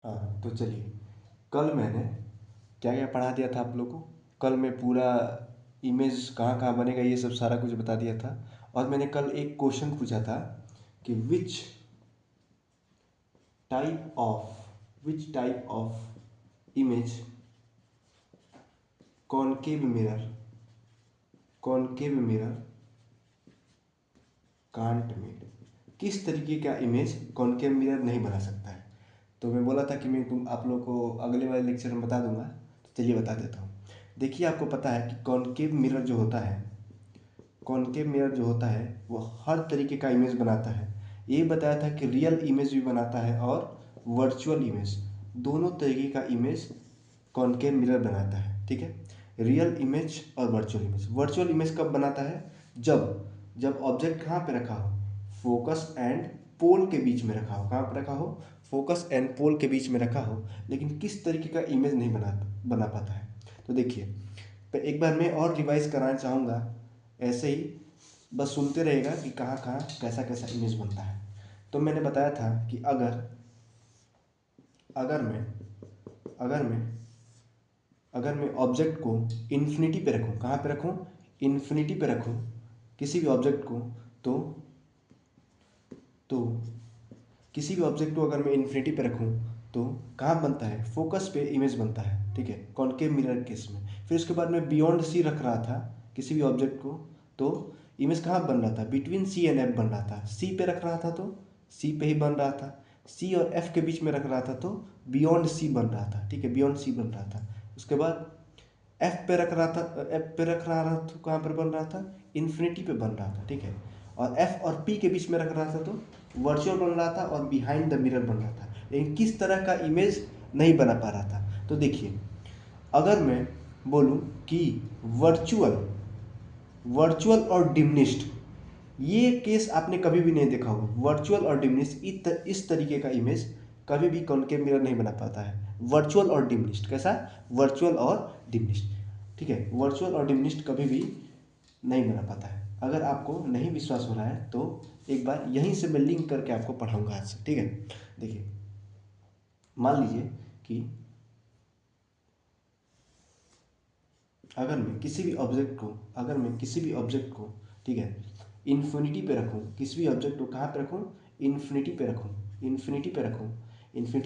हाँ तो चलिए, कल मैंने क्या क्या पढ़ा दिया था आप लोग को। कल मैं पूरा इमेज कहाँ कहाँ बनेगा ये सब सारा कुछ बता दिया था। और मैंने कल एक क्वेश्चन पूछा था कि which type of image concave mirror can't made, किस तरीके का इमेज कॉनकेव मिरर नहीं बना सकता है। तो मैं बोला था कि मैं तुम आप लोग को अगले वाले लेक्चर में बता दूंगा, तो चलिए बता देता हूँ। देखिए, आपको पता है कि कॉनकेव मिरर जो होता है वो हर तरीके का इमेज बनाता है। ये बताया था कि रियल इमेज भी बनाता है और वर्चुअल इमेज, दोनों तरीके का इमेज कॉनकेव मिरर बनाता है। ठीक है, रियल इमेज और वर्चुअल इमेज कब बनाता है? जब जब ऑब्जेक्ट कहाँ पे रखा हो, फोकस एंड पोल के बीच में रखा हो। कहाँ पे रखा हो? फोकस एंड पोल के बीच में रखा हो। लेकिन किस तरीके का इमेज नहीं बना पाता है। तो देखिए, तो एक बार मैं और रिवाइज कराना चाहूँगा, ऐसे ही बस सुनते रहेगा कि कहाँ कहाँ कैसा कैसा इमेज बनता है। तो मैंने बताया था कि अगर मैं अगर मैं अगर मैं ऑब्जेक्ट को इन्फिनिटी पे रखूँ, कहाँ पे रखूँ? इन्फिनिटी पे रखूँ किसी भी ऑब्जेक्ट को, तो तो किसी भी ऑब्जेक्ट को अगर मैं इन्फिनिटी पे रखूँ तो कहाँ बनता है? फोकस पे इमेज बनता है। ठीक है, कॉनकेव मिरर केस में। फिर उसके बाद मैं बियॉन्ड सी रख रहा था किसी भी ऑब्जेक्ट को, तो इमेज कहाँ बन रहा था? बिटवीन सी एंड एफ बन रहा था। सी पे रख रहा था तो सी पे ही बन रहा था। सी और एफ के बीच में रख रहा था तो बियॉन्ड सी बन रहा था। ठीक है, बियॉन्ड सी बन रहा था। उसके बाद एफ पे रख रहा था तो कहाँ पर बन रहा था? इन्फिनिटी पे बन रहा था। ठीक है, और एफ और पी के बीच में रख रहा था तो वर्चुअल बन रहा था और बिहाइंड द मिरर बन रहा था। लेकिन किस तरह का इमेज नहीं बना पा रहा था? तो देखिए, अगर मैं बोलूं कि वर्चुअल वर्चुअल और डिमिनिश्ड, ये केस आपने कभी भी नहीं देखा होगा। वर्चुअल और डिमिनिश्ड इस तरीके का इमेज कभी भी कॉनकेव मिरर नहीं बना पाता है। वर्चुअल और डिमिनिश्ड कैसा? वर्चुअल और डिमिनिश्ड। ठीक है, वर्चुअल और डिमिनिश्ड कभी भी नहीं बना पाता है। अगर आपको नहीं विश्वास हो रहा है तो एक बार यहीं से मैं लिंक करके आपको पढ़ाऊंगा आज से। ठीक है, देखिए, मान लीजिए कि अगर मैं किसी भी ऑब्जेक्ट को, ठीक है, इन्फिनिटी पे रखूँ, किसी भी ऑब्जेक्ट को कहाँ पे रखूँ? इन्फिनिटी पे रखूँ। इन्फिनिटी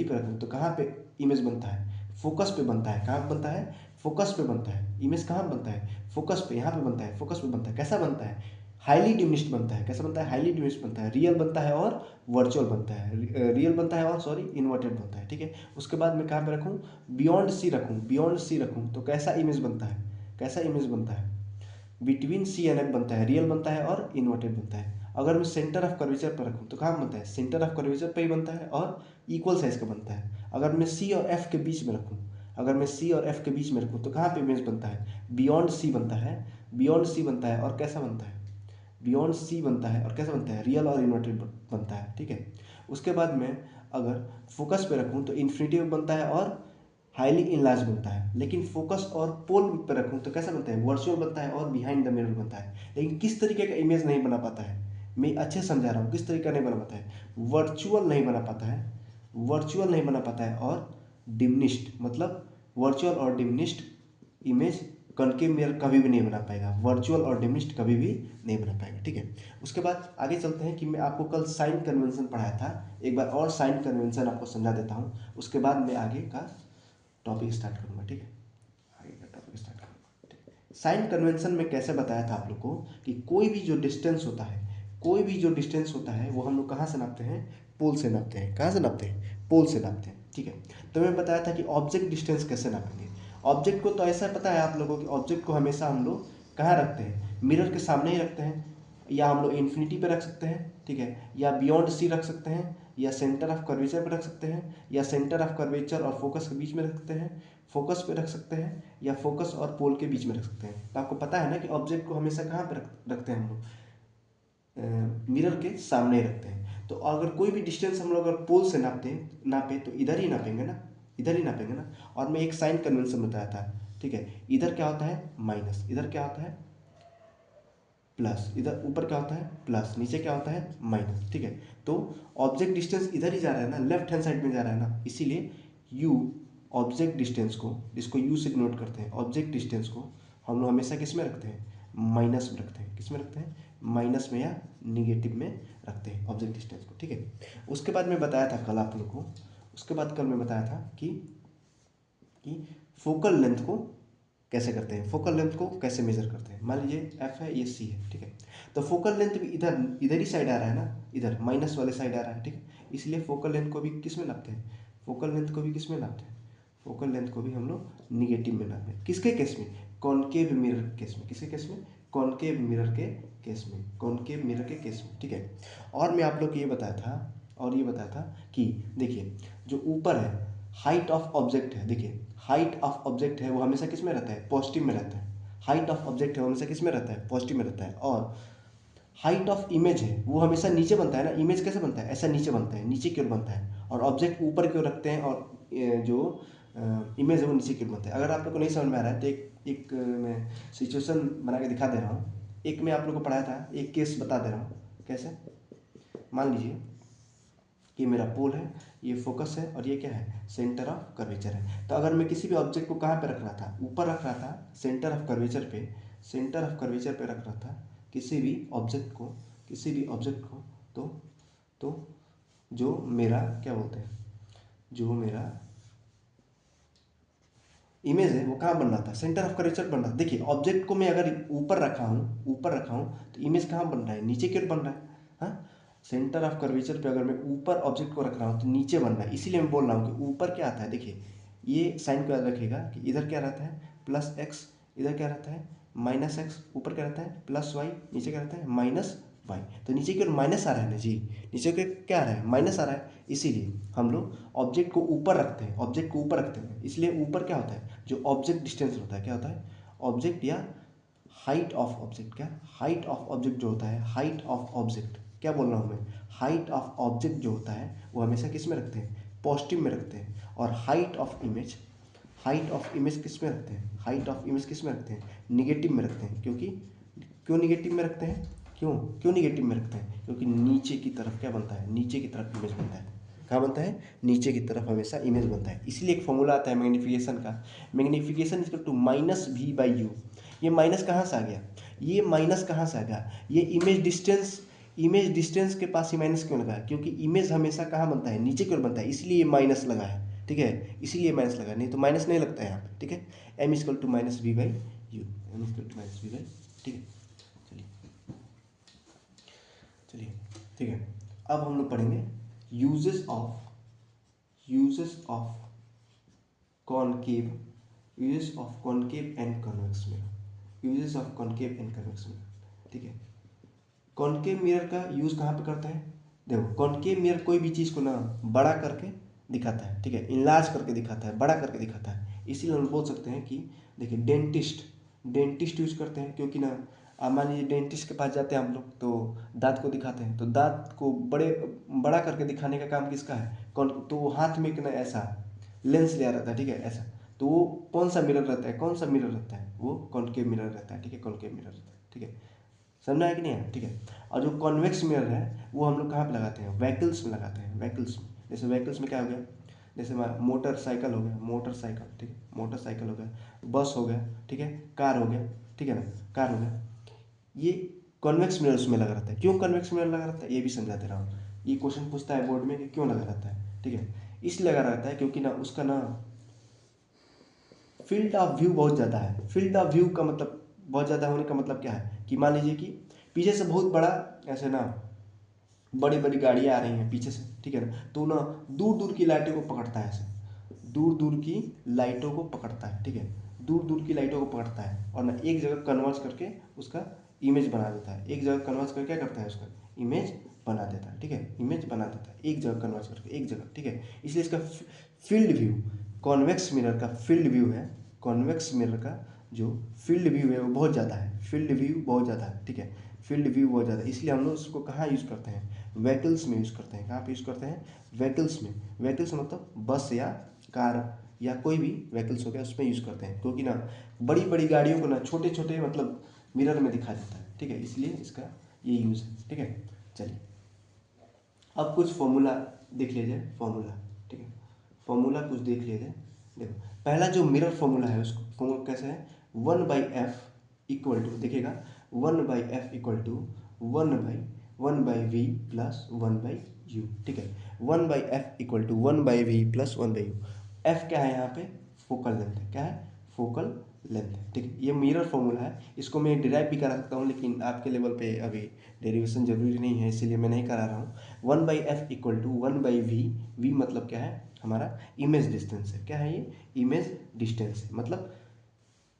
पे रखूँ तो कहाँ पे इमेज बनता है? फोकस पे बनता है। कहाँ पे बनता है? फोकस पे बनता है। इमेज कहाँ बनता है? फोकस पे, यहाँ पे बनता है, फोकस पे बनता है। कैसा बनता है? हाईली डिमिनिश्ड बनता है। कैसा बनता है? हाईली डिमिनिश्ड बनता है। रियल बनता है और वर्चुअल बनता है। रियल बनता है और सॉरी इन्वर्टेड बनता है। ठीक है, उसके बाद मैं कहाँ पे रखूँ? बियॉन्ड सी रखूँ तो कैसा इमेज बनता है? बिटवीन सी एंड एफ बनता है। रियल बनता है और इन्वर्टेड बनता है। अगर मैं सेंटर ऑफ कर्वेचर पर रखूँ तो कहाँ बनता है? सेंटर ऑफ कर्वेचर पे ही बनता है और इक्वल साइज का बनता है। अगर मैं सी और एफ के बीच में रखूँ तो कहाँ पे इमेज बनता है? बियॉन्ड सी बनता है। और कैसा बनता है? रियल और इन्वर्टेड बनता है। ठीक है, उसके बाद में अगर फोकस पे रखूँ तो इन्फिनिटी में बनता है और हाईली इनलार्ज बनता है। लेकिन फोकस और पोल पर रखूँ तो कैसा बनता है? वर्चुअल बनता है और बिहाइंड द मिरर बनता है। लेकिन किस तरीके का इमेज नहीं बना पाता है? मैं अच्छे समझा रहा हूँ, किस तरीके का नहीं बना पाता है? वर्चुअल नहीं बना पाता है और डिमिनिश्ड, मतलब वर्चुअल और डिमिनिश्ड इमेज कॉनकेव मिरर कभी भी नहीं बना पाएगा। वर्चुअल और डिमिनिश्ड कभी भी नहीं बना पाएगा। ठीक है, उसके बाद आगे चलते हैं कि मैं आपको कल साइन कन्वेंशन पढ़ाया था, एक बार और साइन कन्वेंशन आपको समझा देता हूँ। उसके बाद मैं आगे का टॉपिक स्टार्ट करूँगा। ठीक है, आगे का टॉपिक स्टार्ट करूँगा। ठीक है, साइन कन्वेंशन में कैसे बताया था आप लोग को कि कोई भी जो डिस्टेंस होता है वो हम लोग कहाँ से नापते हैं? पोल से नापते हैं। कहाँ से नापते हैं? पोल से नापते हैं। ठीक है, तो मैं बताया था कि ऑब्जेक्ट डिस्टेंस कैसे नापेंगे। ऑब्जेक्ट को तो ऐसा पता है आप लोगों को कि ऑब्जेक्ट को हमेशा हम लोग कहाँ रखते हैं? मिरर के सामने ही रखते हैं, या हम लोग इन्फिनिटी पे रख सकते हैं। ठीक है, या बियॉन्ड सी रख सकते हैं, या सेंटर ऑफ कर्वेचर पे रख सकते हैं, या सेंटर ऑफ कर्वेचर और फोकस के बीच में रख सकते हैं, फोकस पे रख सकते हैं, या फोकस और पोल के बीच में रख सकते हैं। तो आपको पता है ना कि ऑब्जेक्ट को हमेशा कहाँ पे रखते हैं हम लोग? मिरर के सामने ही रखते हैं। तो अगर कोई भी डिस्टेंस हम लोग अगर पोल से नापे तो इधर ही नापेंगे ना। और मैं एक साइन कन्वेंशन बताया था। ठीक है, इधर क्या होता है? माइनस, इधर क्या होता है? प्लस, इधर ऊपर क्या होता है? प्लस, नीचे क्या होता है? माइनस। ठीक है, तो ऑब्जेक्ट डिस्टेंस इधर ही जा रहा है ना, लेफ्ट हैंड साइड में जा रहा है ना, इसीलिए यू ऑब्जेक्ट डिस्टेंस को, जिसको यू से डिनोट करते हैं, ऑब्जेक्ट डिस्टेंस को हम लोग हमेशा किस में रखते हैं, माइनस में रखते हैं। किस में रखते हैं, माइनस में या निगेटिव में रखते हैं ऑब्जेक्ट डिस्टेंस को, ठीक है। उसके बाद मैं बताया था कल आप लोग को, उसके बाद कल मैं बताया था कि फोकल लेंथ को कैसे करते हैं, फोकल लेंथ को कैसे मेजर करते हैं। मान लीजिए एफ है, ये सी है, ठीक है। तो फोकल लेंथ भी इधर इधर ही साइड आ रहा है ना, इधर माइनस वाले साइड आ रहा है, ठीक है। इसलिए फोकल लेंथ को भी किस में नापते हैं, फोकल लेंथ को भी किस में नापते हैं, फोकल लेंथ को भी हम लोग निगेटिव में नापते हैं। किसके केस में, कॉनकेव मिरर केस में। किसके केस में, कॉनकेव मिरर के केस में, कॉनकेव मिरर के केस में, ठीक है। और मैं आप लोग को ये बताया था, और ये बताया था कि देखिए जो ऊपर है हाइट ऑफ ऑब्जेक्ट है, देखिए हाइट ऑफ ऑब्जेक्ट है वो हमेशा किस में रहता है, पॉजिटिव में रहता है। हाइट ऑफ ऑब्जेक्ट है वो हमेशा किस में रहता है, पॉजिटिव में रहता है। और हाइट ऑफ इमेज है वो हमेशा नीचे बनता है ना, इमेज कैसे बनता है, ऐसा नीचे बनता है, नीचे की ओर बनता है। और ऑब्जेक्ट ऊपर की ओर रखते हैं, और जो इमेज है वो नीचे की ओर बनता है। अगर आप लोग को नहीं समझ में आ रहा है तो एक मैं सिचुएशन बना के दिखा दे रहा हूँ। एक मैं आप लोग को पढ़ाया था, एक केस बता दे रहा हूँ कैसे। मान लीजिए कि मेरा पोल है, ये फोकस है, और ये क्या है, सेंटर ऑफ कर्वेचर है। तो अगर मैं किसी भी ऑब्जेक्ट को कहाँ पे रख रहा था, ऊपर रख रहा था, सेंटर ऑफ कर्वेचर पे, सेंटर ऑफ कर्वेचर पे रख रहा था किसी भी ऑब्जेक्ट को, किसी भी ऑब्जेक्ट को, तो जो मेरा क्या बोलते हैं, जो मेरा इमेज है वो कहाँ बन रहा था, सेंटर ऑफ कर्वेचर बन रहा था। देखिए ऑब्जेक्ट को मैं अगर ऊपर रखा हूँ, ऊपर रखा हूँ, तो इमेज कहाँ बन रहा है, नीचे की ओर बन रहा है। हाँ, सेंटर ऑफ कर्वेचर पे अगर मैं ऊपर ऑब्जेक्ट को रख रहा हूँ तो नीचे बन रहा है। इसीलिए मैं बोल रहा हूँ कि ऊपर क्या आता है, देखिए ये साइन को याद रखिएगा कि इधर क्या रहता है प्लस एक्स, इधर क्या रहता है माइनस एक्स, ऊपर क्या रहता है प्लस वाई, नीचे क्या रहता है माइनस वाई। तो नीचे की ओर माइनस आ रहा है ना जी, नीचे के क्या आ रहा है, माइनस आ रहा है। इसीलिए हम लोग ऑब्जेक्ट को ऊपर रखते हैं, ऑब्जेक्ट को ऊपर रखते हैं। इसलिए ऊपर क्या होता है, जो ऑब्जेक्ट डिस्टेंस होता है, क्या होता है, ऑब्जेक्ट या हाइट ऑफ ऑब्जेक्ट, क्या हाइट ऑफ ऑब्जेक्ट जो होता है, हाइट ऑफ ऑब्जेक्ट, क्या बोल रहा हूँ मैं, हाइट ऑफ ऑब्जेक्ट जो होता है वो हमेशा किस में रखते हैं, पॉजिटिव में रखते हैं। और height of image, height of image किस में रखते हैं, हाइट ऑफ इमेज किस में रखते हैं, निगेटिव में रखते हैं। क्योंकि क्यों निगेटिव में रखते हैं, क्यों क्यों निगेटिव में रखते हैं, क्योंकि नीचे की तरफ क्या बनता है, नीचे की तरफ इमेज बनता है। कहाँ बनता है, नीचे की तरफ हमेशा इमेज बनता है। इसलिए एक फॉर्मूला आता है मैग्नीफिकेशन का, magnification equal to minus V by U. ये माइनस कहाँ से आ गया, ये माइनस कहाँ से आ गया, ये इमेज डिस्टेंस, इमेज डिस्टेंस के पास ही माइनस क्यों लगा, क्योंकि इमेज हमेशा कहाँ बनता है, नीचे की ओर बनता है, इसलिए ये माइनस लगा है, ठीक है। इसीलिए माइनस लगा, नहीं तो माइनस नहीं लगता है यहाँ पे, ठीक है। M equal to minus V by U, M equal to minus V by, ठीक है। चलिए चलिए ठीक है। अब हम लोग पढ़ेंगे uses of, uses of concave, uses of concave and convex mirror, uses of concave and convex mirror, ठीक है। कॉनकेव मिरर का यूज कहाँ पे करते हैं, देखो कॉनकेव मिरर कोई भी चीज़ को ना बड़ा करके दिखाता है, ठीक है, इनलार्ज करके दिखाता है, बड़ा करके दिखाता है। इसीलिए हम बोल सकते हैं कि देखिए डेंटिस्ट, डेंटिस्ट यूज करते हैं, क्योंकि ना आप मान लीजिए डेंटिस्ट के पास जाते हैं हम लोग तो दांत को दिखाते हैं, तो दांत को बड़ा करके दिखाने का काम किसका है, कौन, तो वो हाथ में एक ना ऐसा लेंस लिया रहता है, ठीक है, ऐसा। तो वो कौन सा मिरर रहता है, कौन सा मिरर रहता है, वो कॉनकेव मिरर रहता है, ठीक है, कॉनकेव मिरर रहता है, ठीक है। समझना है कि नहीं है, ठीक है। और जो कॉन्वेक्स मिरर है वो हम लोग कहाँ पे लगाते हैं, व्हीकल्स में लगाते हैं, व्हीकल्स में। जैसे व्हीकल्स में क्या हो गया, जैसे मोटरसाइकिल हो गया, मोटरसाइकिल, ठीक है, मोटरसाइकिल हो गया, बस हो गया, ठीक है, कार हो गया, ठीक है ना, कार हो गया। ये कॉन्वेक्स मिरर उसमें लगा रहता है। क्यों कॉन्वेक्स मिरर लगा रहता है ये भी समझा दे रहा हूँ। ये क्वेश्चन पूछता है बोर्ड में कि क्यों लगा रहता है, ठीक है। इसलिए लगा रहता है क्योंकि ना उसका ना फील्ड ऑफ व्यू बहुत ज़्यादा है। फील्ड ऑफ व्यू का मतलब बहुत ज़्यादा होने का मतलब क्या है कि मान लीजिए कि पीछे से बहुत बड़ा ऐसे ना बड़ी बड़ी गाड़ियाँ आ रही हैं पीछे से, ठीक है ना, तो ना दूर दूर की लाइटों को पकड़ता है, ऐसे दूर दूर की लाइटों को पकड़ता है, ठीक है, दूर दूर की लाइटों को पकड़ता है, और ना एक जगह कन्वर्ज करके उसका इमेज बना देता है। एक जगह कन्वर्ज करके क्या करता है, उसका इमेज बना देता है, ठीक है, इमेज बना देता है एक जगह कन्वर्ज करके, एक जगह, ठीक है। इसलिए इसका फील्ड व्यू, कॉन्वेक्स मिरर का फील्ड व्यू है, कॉन्वेक्स मिरर का जो फील्ड व्यू है वो बहुत ज़्यादा है, फील्ड व्यू बहुत ज़्यादा है, ठीक है, फील्ड व्यू बहुत ज़्यादा है। इसलिए हम लोग उसको कहाँ यूज़ करते हैं, व्हीकल्स में यूज़ करते हैं। कहाँ पे यूज़ करते हैं, व्हीकल्स में। व्हीकल्स मतलब बस या कार या कोई भी व्हीकल्स हो गया उसमें यूज़ करते हैं, क्योंकि ना बड़ी बड़ी गाड़ियों को ना छोटे छोटे मतलब मिरर में दिखा देता है, ठीक है, इसलिए इसका ये यूज़ है, ठीक है। चलिए अब कुछ फॉर्मूला देख लीजिए, फॉर्मूला, ठीक है, फॉर्मूला कुछ देख लेते हैं। देखो पहला जो मिरर फॉर्मूला है उसको फॉर्मूला कैसे है, 1/f इक्वल टू, देखिएगा 1/f equal to 1/v plus 1/u, ठीक है। 1/f equal to 1/v plus 1/u। f क्या है यहाँ पे, फोकल लेंथ है, क्या है, फोकल लेंथ है, ठीक है। ये मिरर फॉर्मूला है, इसको मैं डिराइव भी करा सकता हूँ, लेकिन आपके लेवल पे अभी डेरिवेशन जरूरी नहीं है, इसीलिए मैं नहीं करा रहा हूँ। 1/f equal to 1/v, v मतलब क्या है, हमारा इमेज डिस्टेंस है, क्या है ये, इमेज डिस्टेंस है, मतलब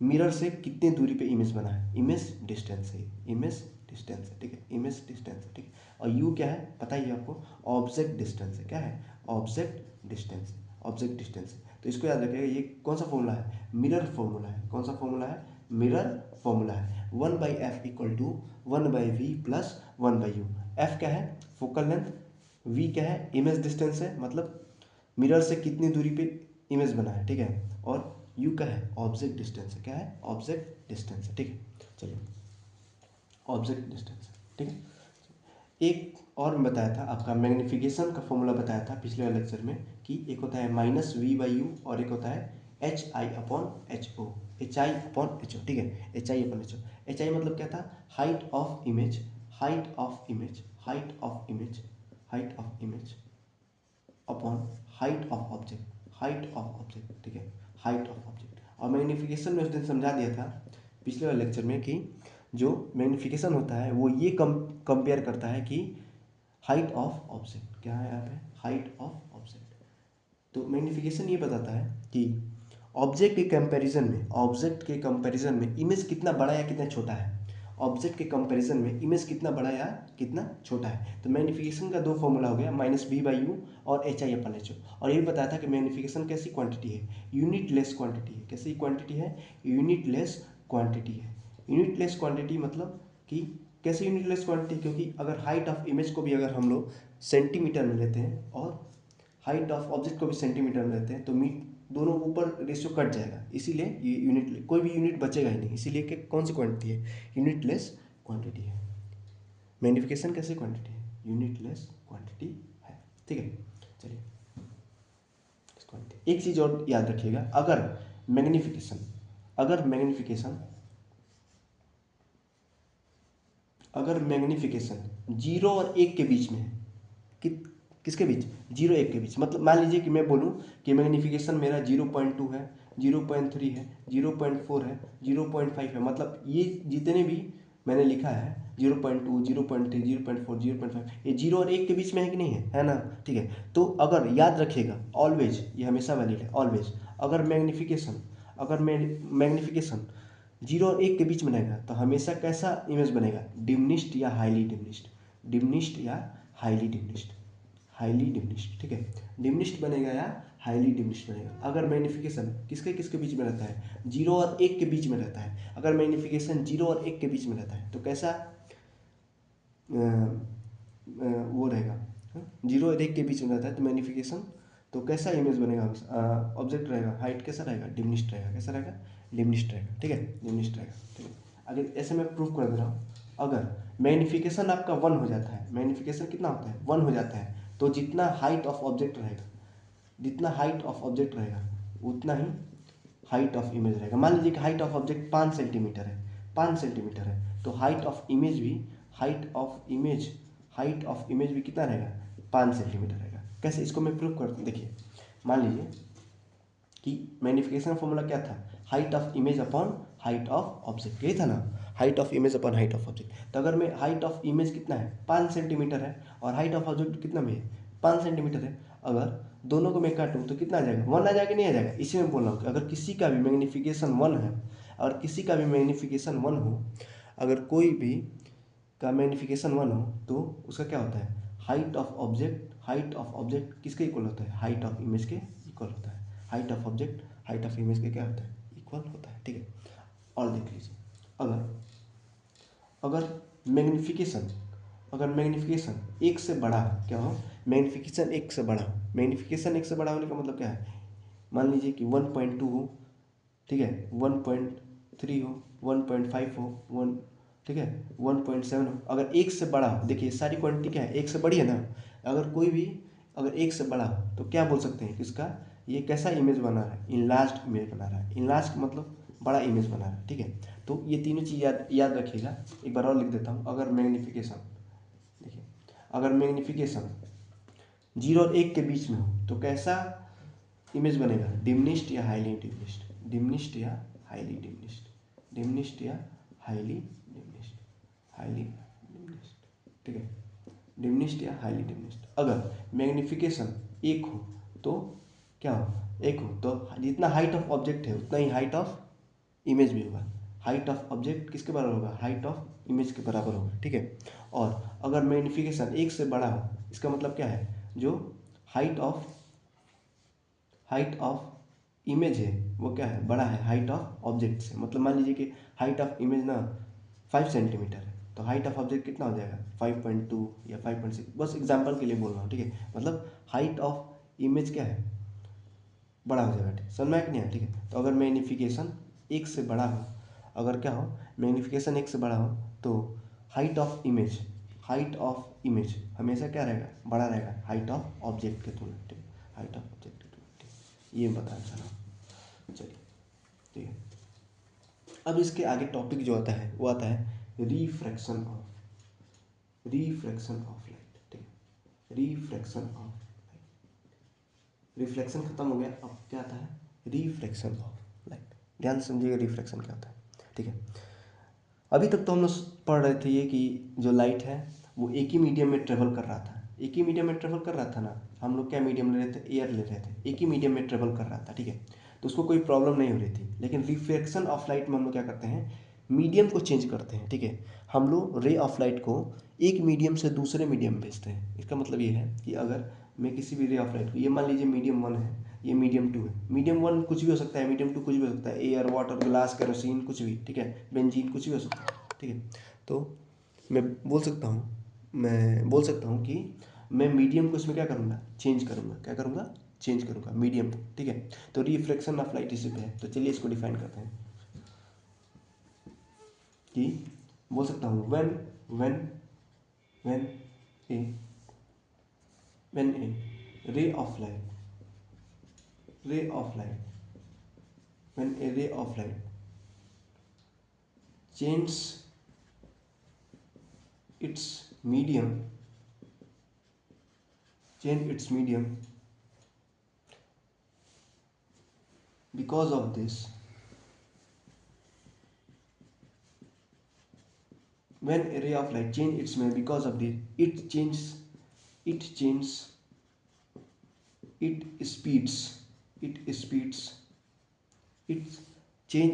मिरर से कितनी दूरी पे इमेज बना है, इमेज डिस्टेंस है, इमेज डिस्टेंस है, ठीक है, इमेज डिस्टेंस है, ठीक है। और यू क्या है पता ही है आपको, ऑब्जेक्ट डिस्टेंस है, क्या है, ऑब्जेक्ट डिस्टेंस है, ऑब्जेक्ट डिस्टेंस है। तो इसको याद रखिएगा, ये कौन सा फॉर्मूला है, मिरर फॉर्मूला है, कौन सा फॉर्मूला है, मिरर फॉर्मूला है। 1/f equal to 1/v plus 1/u। f क्या है, फोकल लेंथ, v क्या है, इमेज डिस्टेंस है, मतलब मिरर से कितनी दूरी पे इमेज बना है, ठीक है। और यू क्या है, ऑब्जेक्ट डिस्टेंस है, क्या है, ऑब्जेक्ट डिस्टेंस है, ठीक है। चलिए ऑब्जेक्ट डिस्टेंस है, ठीक है। एक और मैं बताया था, आपका मैग्निफिकेशन का फॉर्मूला बताया था पिछले वाले लेक्चर में, कि एक होता है -v/u और एक होता है HI/HO, HI/HO, ठीक है, HI/HO। HI मतलब क्या था, height of image, height of image, height of image, height of image upon height of object, height of object, ठीक है, हाइट ऑफ ऑब्जेक्ट। और मैग्निफिकेशन में उस दिन समझा दिया था पिछले वाले लेक्चर में कि जो मैग्निफिकेशन होता है वो ये कंपेयर करता है कि हाइट ऑफ ऑब्जेक्ट, क्या है यहाँ पे, हाइट ऑफ ऑब्जेक्ट। तो मैग्निफिकेशन ये बताता है कि ऑब्जेक्ट के कंपैरिजन में, ऑब्जेक्ट के कंपैरिजन में इमेज कितना बड़ा या कितना छोटा है, ऑब्जेक्ट के कंपैरिजन में इमेज कितना बड़ा या कितना छोटा है। तो मैग्निफिकेशन का दो फॉर्मूला हो गया, -v/u और HI/HO। और ये भी बताया था कि मैग्निफिकेशन कैसी क्वांटिटी है, यूनिट लेस क्वांटिटी है, कैसी क्वांटिटी है, यूनिट लेस क्वांटिटी है। यूनिट लेस क्वांटिटी मतलब कि कैसे यूनिट लेस क्वांटिटी, क्योंकि अगर हाइट ऑफ इमेज को भी अगर हम लोग सेंटीमीटर में लेते हैं और हाइट ऑफ ऑब्जेक्ट को भी सेंटीमीटर में लेते हैं तो दोनों ऊपर रेशियो कट जाएगा, इसीलिए ये यूनिट, कोई भी यूनिट बचेगा ही नहीं, इसीलिए कि कौन सी क्वांटिटी है, यूनिट लेस क्वांटिटी है। मैग्निफिकेशन कैसे क्वांटिटी है, यूनिट लेस क्वांटिटी है, ठीक है। चलिए एक चीज और याद रखिएगा, अगर मैग्निफिकेशन, अगर मैग्निफिकेशन, अगर मैग्निफिकेशन 0 और 1 के बीच में है, कि किसके बीच, 0-1 के बीच, मतलब मान लीजिए कि मैं बोलूँ कि मैग्निफिकेशन मेरा 0.2 है, 0.3 है, 0.4 है, 0.5 है, मतलब ये जितने भी मैंने लिखा है 0.2, 0.3, 0.4, 0.5, ये 0 और 1 के बीच में है कि नहीं है ना, ठीक है। तो अगर याद रखिएगा ऑलवेज, ये हमेशा वैलिड है ऑलवेज, अगर मैग्निफिकेशन, अगर मैग्निफिकेशन 0 और 1 के बीच में रहेगा तो हमेशा कैसा इमेज बनेगा, डिमिनिश्ड या हाईली डिमिनिश्ड, डिमिनिश्ड या हाईली डिमिनिश्ड, हाईली डिमिनिश्ड, ठीक है, डिमिनिश्ड बनेगा या हाईली डिमिनिश्ड बनेगा। अगर मैग्निफिकेशन किसके किसके बीच में रहता है, 0 और 1 के बीच में रहता है, अगर मैग्निफिकेशन 0 और 1 के बीच में रहता है तो कैसा वो रहेगा, 0 और 1 के बीच में रहता है तो मैग्निफिकेशन, तो कैसा इमेज बनेगा, ऑब्जेक्ट रहेगा, हाइट कैसा रहेगा, डिमिनिश्ड रहेगा, कैसा रहेगा, डिमिनिश्ड रहेगा, ठीक है, डिमिनिश्ड रहेगा, ठीक है। अगर ऐसे मैं प्रूफ कर दे रहा हूँ, अगर मैग्निफिकेशन आपका 1 हो जाता है, मैग्निफिकेशन कितना होता है, 1 हो जाता है, तो जितना हाइट ऑफ ऑब्जेक्ट रहेगा, जितना हाइट ऑफ ऑब्जेक्ट रहेगा उतना ही हाइट ऑफ इमेज रहेगा। मान लीजिए कि हाइट ऑफ ऑब्जेक्ट 5 सेंटीमीटर है, 5 सेंटीमीटर है, तो हाइट ऑफ इमेज भी, height of image, height of image भी कितना रहेगा, 5 सेंटीमीटर रहेगा। कैसे, इसको मैं प्रूव करता हूँ, देखिए मान लीजिए कि मैग्निफिकेशन फॉर्मूला क्या था, height of image upon height of object, यही था ना, height of image upon height of object. तो अगर मैं हाइट ऑफ इमेज कितना है, 5 सेंटीमीटर है, और हाइट ऑफ ऑब्जेक्ट कितना भी है, 5 सेंटीमीटर है, अगर दोनों को मैं काटूँ तो कितना आ जाएगा, 1 आ जाएगा, नहीं आ जाएगा। इसी में बोल रहा हूँ कि अगर किसी का भी मैग्निफिकेशन 1 है, और किसी का भी मैग्निफिकेशन 1 हो, अगर कोई भी का मैग्निफिकेशन 1 हो तो उसका क्या होता है, height of object, height of object किसके इक्वल होता है, हाइट ऑफ इमेज के इक्वल होता है, height of object height of image के क्या होता है, इक्वल होता है, ठीक है। और देख लीजिए, अगर अगर मैग्निफिकेशन, अगर मैग्निफिकेशन 1 से बड़ा है, क्या हो, मैग्निफिकेशन 1 से बड़ा हो, मैग्निफिकेशन 1 से बड़ा होने का मतलब क्या है, मान लीजिए कि 1.2 हो, ठीक है, 1.3 हो, 1.5 हो, 1, ठीक है, 1.7 हो, अगर 1 से बड़ा हो, देखिए सारी क्वांटिटी क्या है, 1 से बड़ी है ना, अगर कोई भी अगर 1 से बड़ा हो तो क्या बोल सकते हैं, किसका, ये कैसा इमेज बना रहा है, इनलार्ज्ड इमेज बना रहा है। इनलार्ज्ड मतलब बड़ा इमेज बना रहा है, ठीक है। तो ये तीनों चीज़ याद रखिएगा। एक बार और लिख देता हूँ। अगर मैग्नीफिकेशन, देखिए अगर मैग्नीफिकेशन 0 और 1 के बीच में हो तो कैसा इमेज बनेगा, डिमिनिश्ड या हाईली डिमिनिश्ड, डिमिनिश्ड या हाईली डिमिनिश्ड, डिमिनिश्ड या हाईली डिमिनिश्ड, हाईली डिमिनिश्ड, ठीक है, डिमिनिश्ड या हाईली डिमिनिश्ड। अगर मैग्नीफिकेशन 1 हो तो क्या हो, 1 हो तो जितना हाइट ऑफ ऑब्जेक्ट है उतना ही हाइट ऑफ इमेज भी होगा। हाइट ऑफ ऑब्जेक्ट किसके बराबर होगा, हाइट ऑफ इमेज के बराबर होगा, ठीक है। और अगर मैग्नीफिकेशन 1 से बड़ा हो, इसका मतलब क्या है, जो हाइट ऑफ इमेज है वो क्या है, बड़ा है हाइट ऑफ ऑब्जेक्ट से। मतलब मान लीजिए कि हाइट ऑफ इमेज ना 5 सेंटीमीटर है तो हाइट ऑफ ऑब्जेक्ट कितना हो जाएगा, 5.2 या 5.6, बस एग्जांपल के लिए बोल रहा हूँ, ठीक है। मतलब हाइट ऑफ इमेज क्या है, बड़ा हो जाएगा, ठीक, समझ में नहीं आया, ठीक है। तो अगर मैग्नीफिकेशन 1 से बड़ा हो, अगर क्या हो, मैग्नीफिकेशन 1 से बड़ा हो तो height of image, height of image हमेशा क्या रहेगा, बड़ा रहेगा हाइट ऑफ ऑब्जेक्ट के तुलना, ठीक, हाइट ऑफ ऑब्जेक्ट के तुलना, ठीक, ये बताना चाह रहा हूँ। चलिए ठीक है। अब इसके आगे टॉपिक जो आता है वो आता है रिफ्रैक्शन ऑफ लाइट, ठीक है, रिफ्रैक्शन ऑफ लाइट। रिफ्लेक्शन खत्म हो गया, अब क्या आता है, रिफ्रैक्शन ऑफ लाइट। ध्यान से समझिएगा रिफ्रैक्शन क्या होता है, ठीक है। अभी तक तो हम लोग पढ़ रहे थे ये कि जो लाइट है वो एक ही मीडियम में ट्रेवल कर रहा था, एक ही मीडियम में ट्रेवल कर रहा था ना। हम लोग क्या मीडियम ले रहे थे, एयर ले रहे थे, एक ही मीडियम में ट्रेवल कर रहा था, ठीक है। तो उसको कोई प्रॉब्लम नहीं हो रही थी। लेकिन रिफ्लेक्शन ऑफ लाइट में हम लोग क्या करते हैं, मीडियम को चेंज करते हैं, ठीक है। हम लोग रे ऑफ लाइट को एक मीडियम से दूसरे मीडियम में भेजते हैं। इसका मतलब ये है कि अगर मैं किसी भी रे ऑफ लाइट को, ये मान लीजिए मीडियम 1 है, ये मीडियम 2 है, मीडियम 1 कुछ भी हो सकता है, मीडियम 2 कुछ भी हो सकता है, एयर, वाटर, ग्लास, केरोसिन, कुछ भी, ठीक है, बेंजीन, कुछ भी हो सकता है, ठीक है। तो मैं बोल सकता हूँ कि मैं मीडियम को इसमें क्या करूँगा, चेंज करूँगा, क्या करूँगा, चेंज करूँगा मीडियम को, ठीक है। तो रिफ्लेक्शन ऑफ लाइट इसी पे है। तो चलिए इसको डिफाइन करते हैं कि बोल सकता हूँ when A ray of light when a ray of light changes its medium because of this, when a ray of light change its medium because of this, it change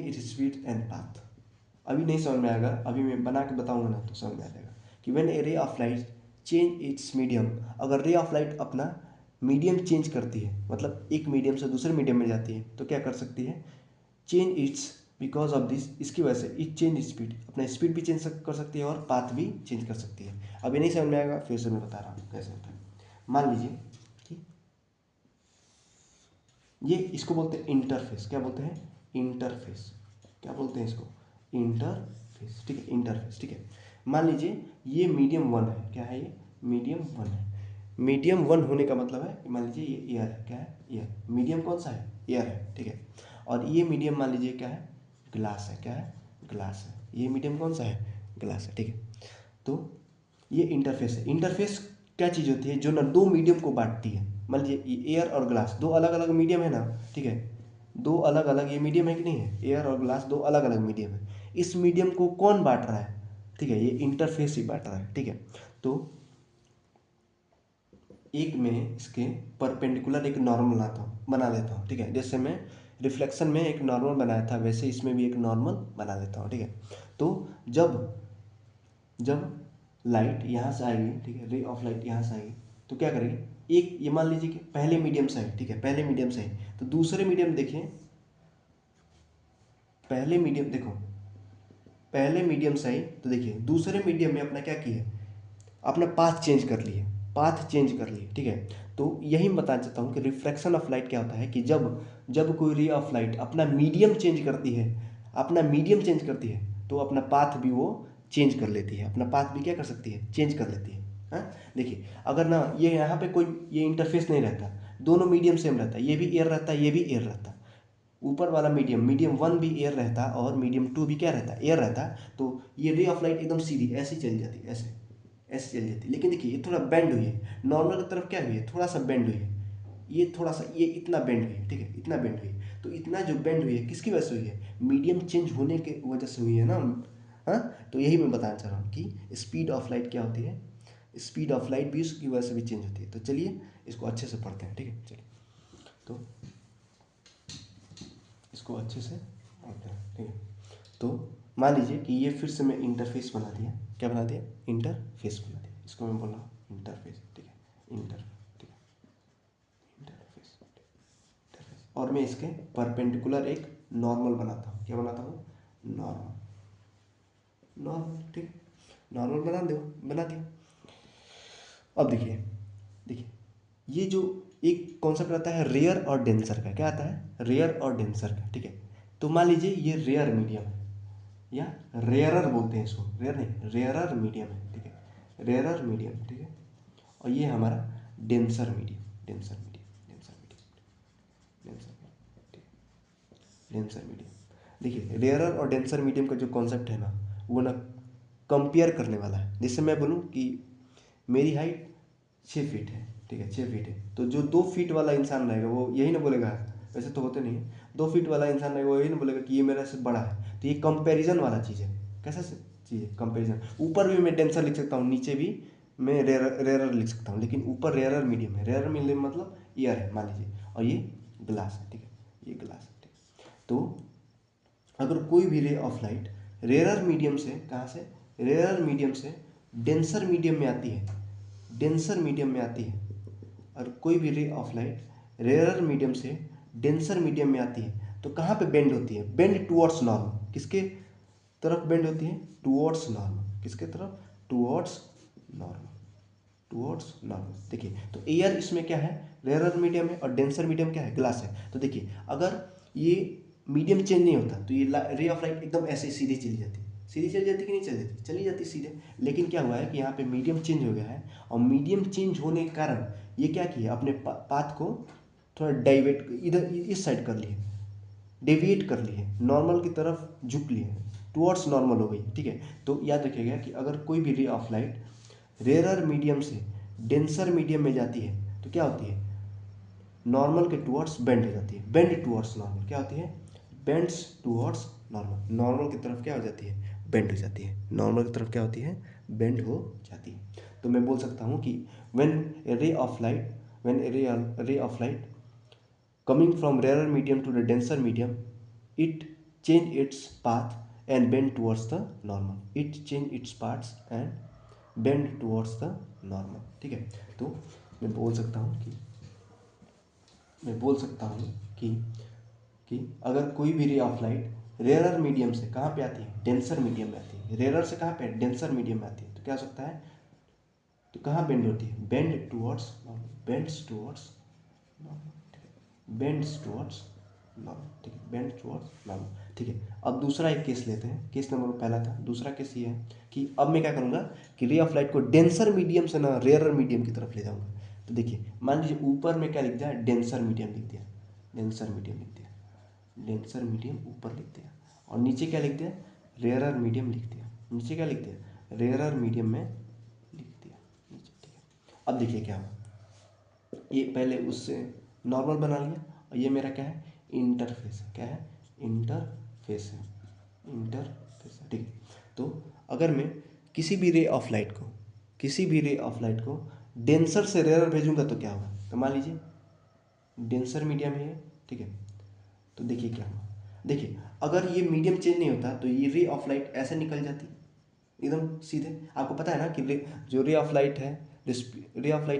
its speed and path। अभी नहीं समझ में आएगा, अभी मैं बना के बताऊंगा ना तो समझ में आ जाएगा कि when A ray of light change it's medium, अगर रे ऑफ लाइट अपना मीडियम चेंज करती है, मतलब एक मीडियम से दूसरे मीडियम में जाती है, तो क्या कर सकती है, change it's because of this, इसकी वजह से इट चेंज स्पीड, अपना स्पीड भी चेंज कर सकती है और पाथ भी चेंज कर सकती है। अभी नहीं समझ में आएगा, फिर से मैं बता रहा हूँ कैसे होता है। मान लीजिए कि ये, इसको बोलते हैं इंटरफेस, क्या बोलते हैं, इंटरफेस, क्या बोलते हैं इसको, इंटरफेस, ठीक है, इंटरफेस, ठीक है। मान लीजिए ये मीडियम 1 है, क्या है, ये मीडियम 1 है। मीडियम 1 होने का मतलब है, मान लीजिए ये एयर है, क्या है, एयर, मीडियम कौन सा है, एयर है, ठीक है। और ये मीडियम मान लीजिए क्या है, ग्लास है, क्या है, ग्लास है। ये मीडियम कौन सा है, ग्लास है, ठीक है। तो ये इंटरफेस है। इंटरफेस क्या चीज़ होती है, जो ना दो मीडियम को बांटती है। मान लीजिए एयर और ग्लास दो अलग अलग मीडियम है ना, ठीक है, दो अलग अलग ये मीडियम है कि नहीं है, एयर और ग्लास दो अलग अलग मीडियम है। इस मीडियम को कौन बांट रहा है, ठीक है, ये इंटरफेस ही बांट रहा है, ठीक है। तो एक में इसके परपेंडिकुलर एक नॉर्मल बना लेता हूँ, ठीक है। जैसे मैं रिफ्लेक्शन में एक नॉर्मल बनाया था, वैसे इसमें भी एक नॉर्मल बना लेता हूँ, ठीक है। तो जब लाइट यहाँ से आएगी, ठीक है, रे ऑफ लाइट यहाँ से आएगी तो क्या करेगी, एक ये मान लीजिए कि पहले मीडियम से आई, ठीक है, पहले मीडियम से आई, तो दूसरे मीडियम देखिए, पहले मीडियम देखो, पहले मीडियम से आई तो देखिए दूसरे मीडियम में अपना क्या किया, अपना पाथ चेंज कर लिए, पाथ चेंज कर लिए, ठीक है। तो यही मैं बताना चाहता हूँ कि रिफ्रैक्शन ऑफ लाइट क्या होता है कि जब कोई रे ऑफ लाइट अपना मीडियम चेंज करती है, अपना मीडियम चेंज करती है, तो अपना पाथ भी वो चेंज कर लेती है, अपना पाथ भी क्या कर सकती है, चेंज कर लेती है। हाँ देखिए, अगर ना ये यहाँ पे कोई ये इंटरफेस नहीं रहता, दोनों मीडियम सेम रहता है, ये भी एयर रहता है, ये भी एयर रहता है। ऊपर वाला मीडियम 1 भी एयर रहता है और मीडियम 2 भी क्या रहता है, एयर रहता है। तो ये रे ऑफ लाइट एकदम सीधी ऐसी चली जाती है, ऐसे ऐसे चली जाती है। लेकिन देखिए ये थोड़ा बेंड हुई है, नॉर्मल की तरफ क्या हुई है, थोड़ा सा बेंड हुई है, ये थोड़ा सा, ये इतना बेंड हुई है, ठीक है, इतना बेंड हुई है। तो इतना जो बेंड हुई है किसकी वजह से हुई है, मीडियम चेंज होने के वजह से हुई है ना। हाँ, तो यही मैं बताना चाह रहा हूँ कि स्पीड ऑफ लाइट क्या होती है, स्पीड ऑफ लाइट भी उसकी वजह से भी चेंज होती है। तो चलिए इसको अच्छे से पढ़ते हैं, ठीक है। चलिए तो इसको अच्छे से पढ़ते हैं, ठीक है। तो मान लीजिए कि ये फिर से मैं इंटरफेस बना दिया, क्या बना दिया, इंटरफेस बना दिया। इसको मैं बोल रहा हूँ इंटरफेस, ठीक है, ठीक है, इंटरफेस, इंटरफेस। और मैं इसके परपेंडिकुलर एक नॉर्मल बनाता हूँ, क्या बनाता हूँ, नॉर्मल, नॉर्मल, ठीक है, नॉर्मल बना दिया। अब देखिए, देखिए ये जो एक कॉन्सेप्ट आता है रेयर और डेंसर का, क्या आता है, रेयर और डेंसर का, ठीक है। तो मान लीजिए ये रेयर मीडियम है, या रेयरर बोलते हैं इसको, रेयर नहीं, रेयरर मीडियम है, ठीक है, रेयरर मीडियम, ठीक है। और ये हमारा denser medium, denser medium, denser medium, denser medium, ठीक है, डेंसर मीडियम। देखिए रेयरर और डेंसर मीडियम का जो कॉन्सेप्ट है ना, वो ना कंपेयर करने वाला है। जैसे मैं बोलूँ कि मेरी हाइट 6 फीट है, ठीक है, 6 फीट है, तो जो 2 फीट वाला इंसान रहेगा वो यही ना बोलेगा, वैसे तो होते नहीं है, 2 फीट वाला इंसान रहेगा वो यही ना बोलेगा कि ये मेरे से बड़ा है। तो ये कंपैरिजन वाला चीज़ है, कैसा चीज़ है, कंपैरिजन। ऊपर भी मैं डेंसर लिख सकता हूँ, नीचे भी मैं रेयरर लिख सकता हूँ, लेकिन ऊपर रेयरर मीडियम है, रेयरर मीडियम मतलब ईयर है मान लीजिए, और ये ग्लास है, ठीक है, ये ग्लास है, ठीक है। तो अगर कोई भी ray of light rarer medium से, कहाँ से, रेयरर मीडियम से डेंसर मीडियम में आती है, डेंसर मीडियम में आती है, और कोई भी ray of light rarer medium से डेंसर मीडियम में आती है, तो कहाँ पे बेंड होती है, बेंड टुवर्ड्स नॉर्मल, किसके तरफ बेंड होती है, टुवर्ड्स नॉर्मल, किसके तरफ, टुवर्ड्स नॉर्मल, टुवर्ड्स नॉर्मल। देखिए तो एयर इसमें क्या है, रेयरर मीडियम है, और डेंसर मीडियम क्या है, ग्लास है। तो देखिए अगर ये मीडियम चेंज नहीं होता तो ये रे ऑफ लाइट एकदम ऐसे सीधी चली जाती, सीधी चली जाती कि नहीं चली जाती, चली जाती सीधे। लेकिन क्या हुआ है कि यहाँ पे मीडियम चेंज हो गया है, और मीडियम चेंज होने के कारण ये क्या किया, अपने पाथ को थोड़ा डाइवेट, इधर इस साइड कर लिए, डेविएट कर लिए, नॉर्मल की तरफ झुक लिए, टुवर्ड्स नॉर्मल हो गई, ठीक है। तो याद रखिएगा कि अगर कोई भी ray of light rarer medium से डेंसर मीडियम में जाती है तो क्या होती है, नॉर्मल के टुवर्ड्स बेंड हो जाती है, बेंड टुवर्ड्स नॉर्मल, क्या होती है, बेंड्स टुवर्ड्स नॉर्मल, नॉर्मल की तरफ क्या हो जाती है, बेंड हो जाती है, नॉर्मल की तरफ क्या होती है, बेंड हो जाती है। तो मैं बोल सकता हूँ कि when A ray of light, when A ray of light coming from rarer medium to the denser medium, it change its path and bend towards the normal, it change its paths and bend towards the normal, ठीक है। तो मैं बोल सकता हूँ कि अगर कोई भी ray of light rarer medium से कहाँ पे आती है, डेंसर मीडियम में आती है, रेयरर से कहाँ पे, डेंसर मीडियम में आती है, तो क्या हो सकता है, तो कहाँ बेंड होती है, bend towards normal, bends towards normal, bends towards normal, ठीक है, बेंड टुवर्ड्स नॉर्मल, ठीक है। अब दूसरा एक केस लेते हैं, केस नंबर पहला था, दूसरा केस ये है कि अब मैं क्या करूँगा कि रे ऑफ लाइट को डेंसर मीडियम से ना रेयरर मीडियम की तरफ ले जाऊँगा। तो देखिए मान लीजिए ऊपर में क्या लिख दिया, डेंसर मीडियम लिख दिया, डेंसर मीडियम लिख दिया, डेंसर मीडियम ऊपर लिख दिया, और नीचे क्या लिख दिया, रेयरर मीडियम लिख दिया, नीचे क्या लिख दिया, रेयरर मीडियम में लिख दिया नीचे, ठीक है। अब देखिए क्या हुआ, ये पहले उससे नॉर्मल बना लिया, और ये मेरा क्या है, इंटरफेस है, क्या है, इंटरफेस है, इंटरफेस है, ठीक है। तो अगर मैं किसी भी रे ऑफ लाइट को, किसी भी रे ऑफ लाइट को डेंसर से रेयर भेजूंगा तो क्या होगा, तो मान लीजिए डेंसर मीडियम है, ठीक है। तो देखिए क्या हुआ, देखिए अगर ये मीडियम चेंज नहीं होता तो ये रे ऑफ लाइट ऐसे निकल जाती एकदम सीधे। आपको पता है ना कि जो रे ऑफ लाइट है,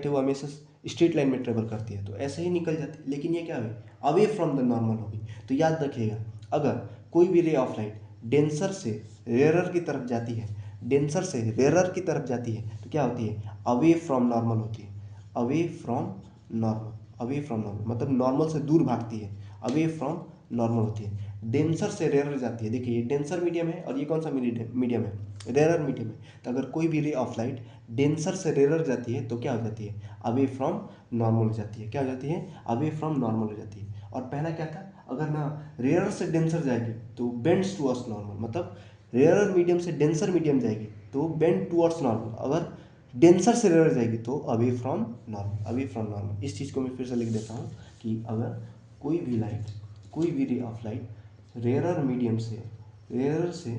वो हमेशा स्ट्रेट लाइन में ट्रेवल करती है, तो ऐसे ही निकल जाती है। लेकिन ये क्या हुई, अवे फ्रॉम द नॉर्मल होगी। तो याद रखिएगा अगर कोई भी रे ऑफ लाइट डेंसर से रेयरर की तरफ जाती है, डेंसर से रेयरर की तरफ जाती है तो क्या होती है, अवे फ्रॉम नॉर्मल होती है, away from normal, away from normal मतलब नॉर्मल से दूर भागती है, अवे फ्रॉम नॉर्मल होती है। डेंसर से रेयर जाती है। देखिए ये डेंसर मीडियम है और ये कौन सा मीडियम है, रेयर मीडियम है। तो अगर कोई भी रे ऑफ लाइट डेंसर से रेयर जाती है तो क्या हो जाती है, अवे फ्रॉम नॉर्मल हो जाती है। क्या हो जाती है, अवे फ्रॉम नॉर्मल हो जाती है। और पहला क्या था, अगर ना रेयर से डेंसर जाएगी तो बेंड्स टुवर्ड्स नॉर्मल, मतलब रेयर मीडियम से डेंसर मीडियम जाएगी तो बेंड टुवर्ड्स नॉर्मल, अगर डेंसर से रेयर जाएगी तो away from normal, away from normal. इस चीज़ को मैं फिर से लिख देता हूँ कि अगर कोई भी लाइट, कोई भी रे ऑफ लाइट रेयर से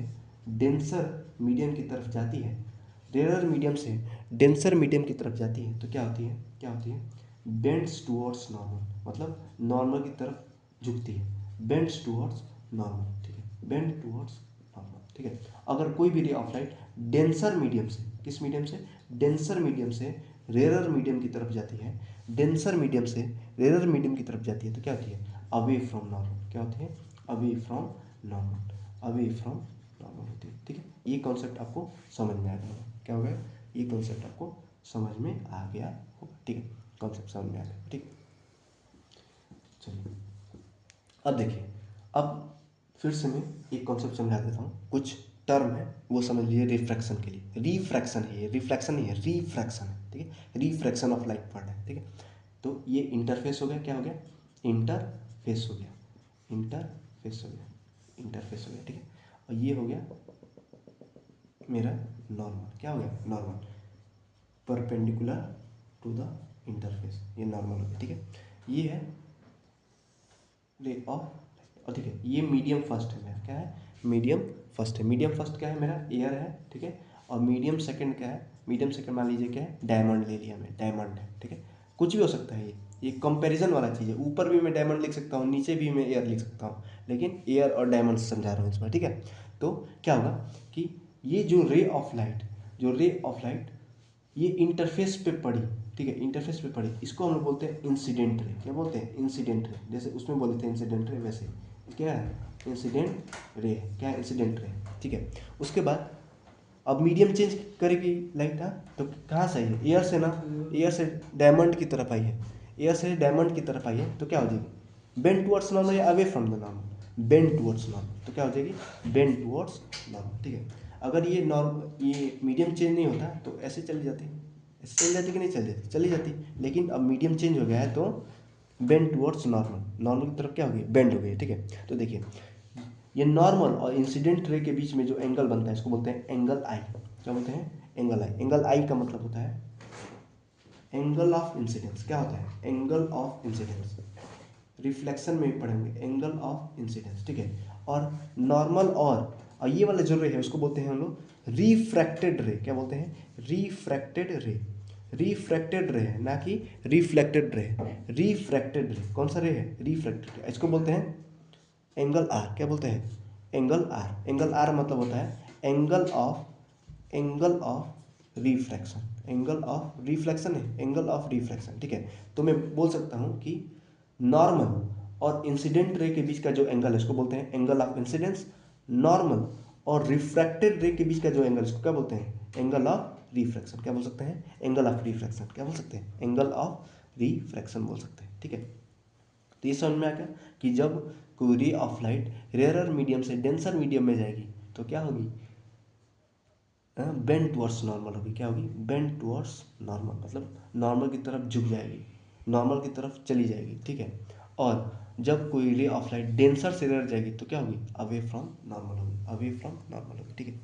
डेंसर मीडियम की तरफ जाती है, रेयर मीडियम से डेंसर मीडियम की तरफ जाती है तो क्या होती है, बेंड्स टुवर्ड्स नॉर्मल, मतलब नॉर्मल की तरफ झुकती है, बेंड्स टुवर्ड्स नॉर्मल, ठीक है, बेंड टुवर्ड्स नॉर्मल, ठीक है। अगर कोई भी ray of light denser medium से, किस मीडियम से, डेंसर मीडियम से रेयर मीडियम की तरफ जाती है, डेंसर मीडियम से रेयर मीडियम की तरफ जाती है तो क्या होती है, अवे फ्रॉम नॉर्मल। क्या होती है, away from normal, away from normal होती है, ठीक है। ये कॉन्सेप्ट आपको समझ में आ गया होगा। क्या हो गया, ये कॉन्सेप्ट आपको समझ में आ गया होगा, ठीक है, कॉन्सेप्ट समझ में आ गया, ठीक। चलिए अब देखिए, अब फिर से मैं एक कॉन्सेप्ट समझा देता हूँ। कुछ टर्म है वो समझ लीजिए रिफ्रैक्शन के लिए। रिफ्रैक्शन है, ये रिफ्लेक्शन नहीं है, रिफ्रैक्शन है, ठीक है, रिफ्रैक्शन ऑफ लाइट वर्ड है, ठीक है। तो ये इंटरफेस हो गया, क्या हो गया, इंटरफेस हो गया, इंटरफेस हो गया, इंटरफेस हो गया, ठीक है। और ये हो गया मेरा नॉर्मल, क्या हो गया, normal, perpendicular to the interface, ये नॉर्मल हो गया, ठीक है। ये है रे ऑफ, और ठीक है, ये मीडियम फर्स्ट है मेरा, क्या है, मीडियम फर्स्ट है। मीडियम फर्स्ट क्या है मेरा, एयर है, ठीक है। और मीडियम सेकंड क्या है, मीडियम सेकंड मान लीजिए क्या है, डायमंड ले लिया मैं, डायमंड है, ठीक है। कुछ भी हो सकता है, ये कंपैरिजन वाला चीज़ है। ऊपर भी मैं डायमंड लिख सकता हूँ, नीचे भी मैं एयर लिख सकता हूँ, लेकिन एयर और डायमंड समझा रहा हूँ इसमें, ठीक है। तो क्या होगा कि ये जो रे ऑफ लाइट, जो रे ऑफ लाइट ये इंटरफेस पे पड़ी, ठीक है, इंटरफेस पे पड़ी, इसको हम लोग बोलते हैं इंसिडेंट रे। क्या बोलते हैं, इंसिडेंट रे। जैसे उसमें बोले थे इंसिडेंट रे, वैसे क्या है, इंसिडेंट रे, क्या है, इंसिडेंट रे, ठीक है। उसके बाद अब मीडियम चेंज करेगी लाइट, हाँ, तो कहाँ से आई है, एयर से ना, एयर से डायमंड की तरफ आई है, एयर से डायमंड की तरफ आई है तो क्या हो जाएगी, बेंड टुवर्ड्स नॉर्मल या away from the normal, bend towards normal, तो क्या हो जाएगी, बेंड टुवर्ड्स नॉर्मल, ठीक है। अगर ये नॉर्मल, ये मीडियम चेंज नहीं होता तो ऐसे चली जाती, ऐसे चली जाती कि नहीं चली जाती, चली जाती। लेकिन अब मीडियम चेंज हो गया है तो बेंड टुवर्ड्स नॉर्मल, नॉर्मल की तरफ क्या हो गई, बेंड हो गई, ठीक है। तो देखिए ये नॉर्मल और इंसिडेंट रे के बीच में जो एंगल बनता है इसको बोलते हैं एंगल आई। क्या बोलते हैं, एंगल आई। एंगल आई का मतलब होता है एंगल ऑफ इंसिडेंस। क्या होता है, एंगल ऑफ इंसिडेंस, रिफ्लेक्शन में भी पढ़ेंगे, एंगल ऑफ इंसिडेंस, ठीक है। और नॉर्मल और ये वाला जो रे है उसको बोलते हैं हम लोग रिफ्रैक्टेड रे। क्या बोलते हैं, रिफ्रैक्टेड रे, रिफ्रैक्टेड रे है ना कि रिफ्लेक्टेड रे, रिफ्रैक्टेड रे। कौन सा रे है, रिफ्रैक्टेड, इसको बोलते हैं एंगल आर। क्या बोलते हैं, एंगल आर। एंगल आर मतलब होता है angle of refraction, angle of reflection है, एंगल ऑफ रिफ्रैक्शन, ठीक है। तो मैं बोल सकता हूँ कि नॉर्मल और इंसिडेंट रे के बीच का जो एंगल है इसको बोलते हैं एंगल ऑफ इंसिडेंस। नॉर्मल और रिफ्रैक्टेड रे के बीच का जो एंगल इसको क्या बोलते हैं, एंगल ऑफ रिफ्रैक्शन। क्या बोल सकते हैं, एंगल ऑफ रिफ्रैक्शन। क्या बोल सकते हैं, एंगल ऑफ रिफ्रैक्शन बोल सकते हैं, ठीक है। तो ये समझ में आ गया कि जब कोई ray of light rarer medium से डेंसर मीडियम में जाएगी तो क्या होगी, बेंड टुवर्ड्स नॉर्मल होगी। क्या होगी, बेंड टुवर्ड्स नॉर्मल, मतलब नॉर्मल की तरफ झुक जाएगी, नॉर्मल की तरफ चली जाएगी, ठीक है। और जब कोई रे ऑफ लाइट डेंसर से रेयर जाएगी तो क्या होगी, अवे फ्रॉम नॉर्मल होगी, अवे फ्रॉम नॉर्मल होगी, ठीक है।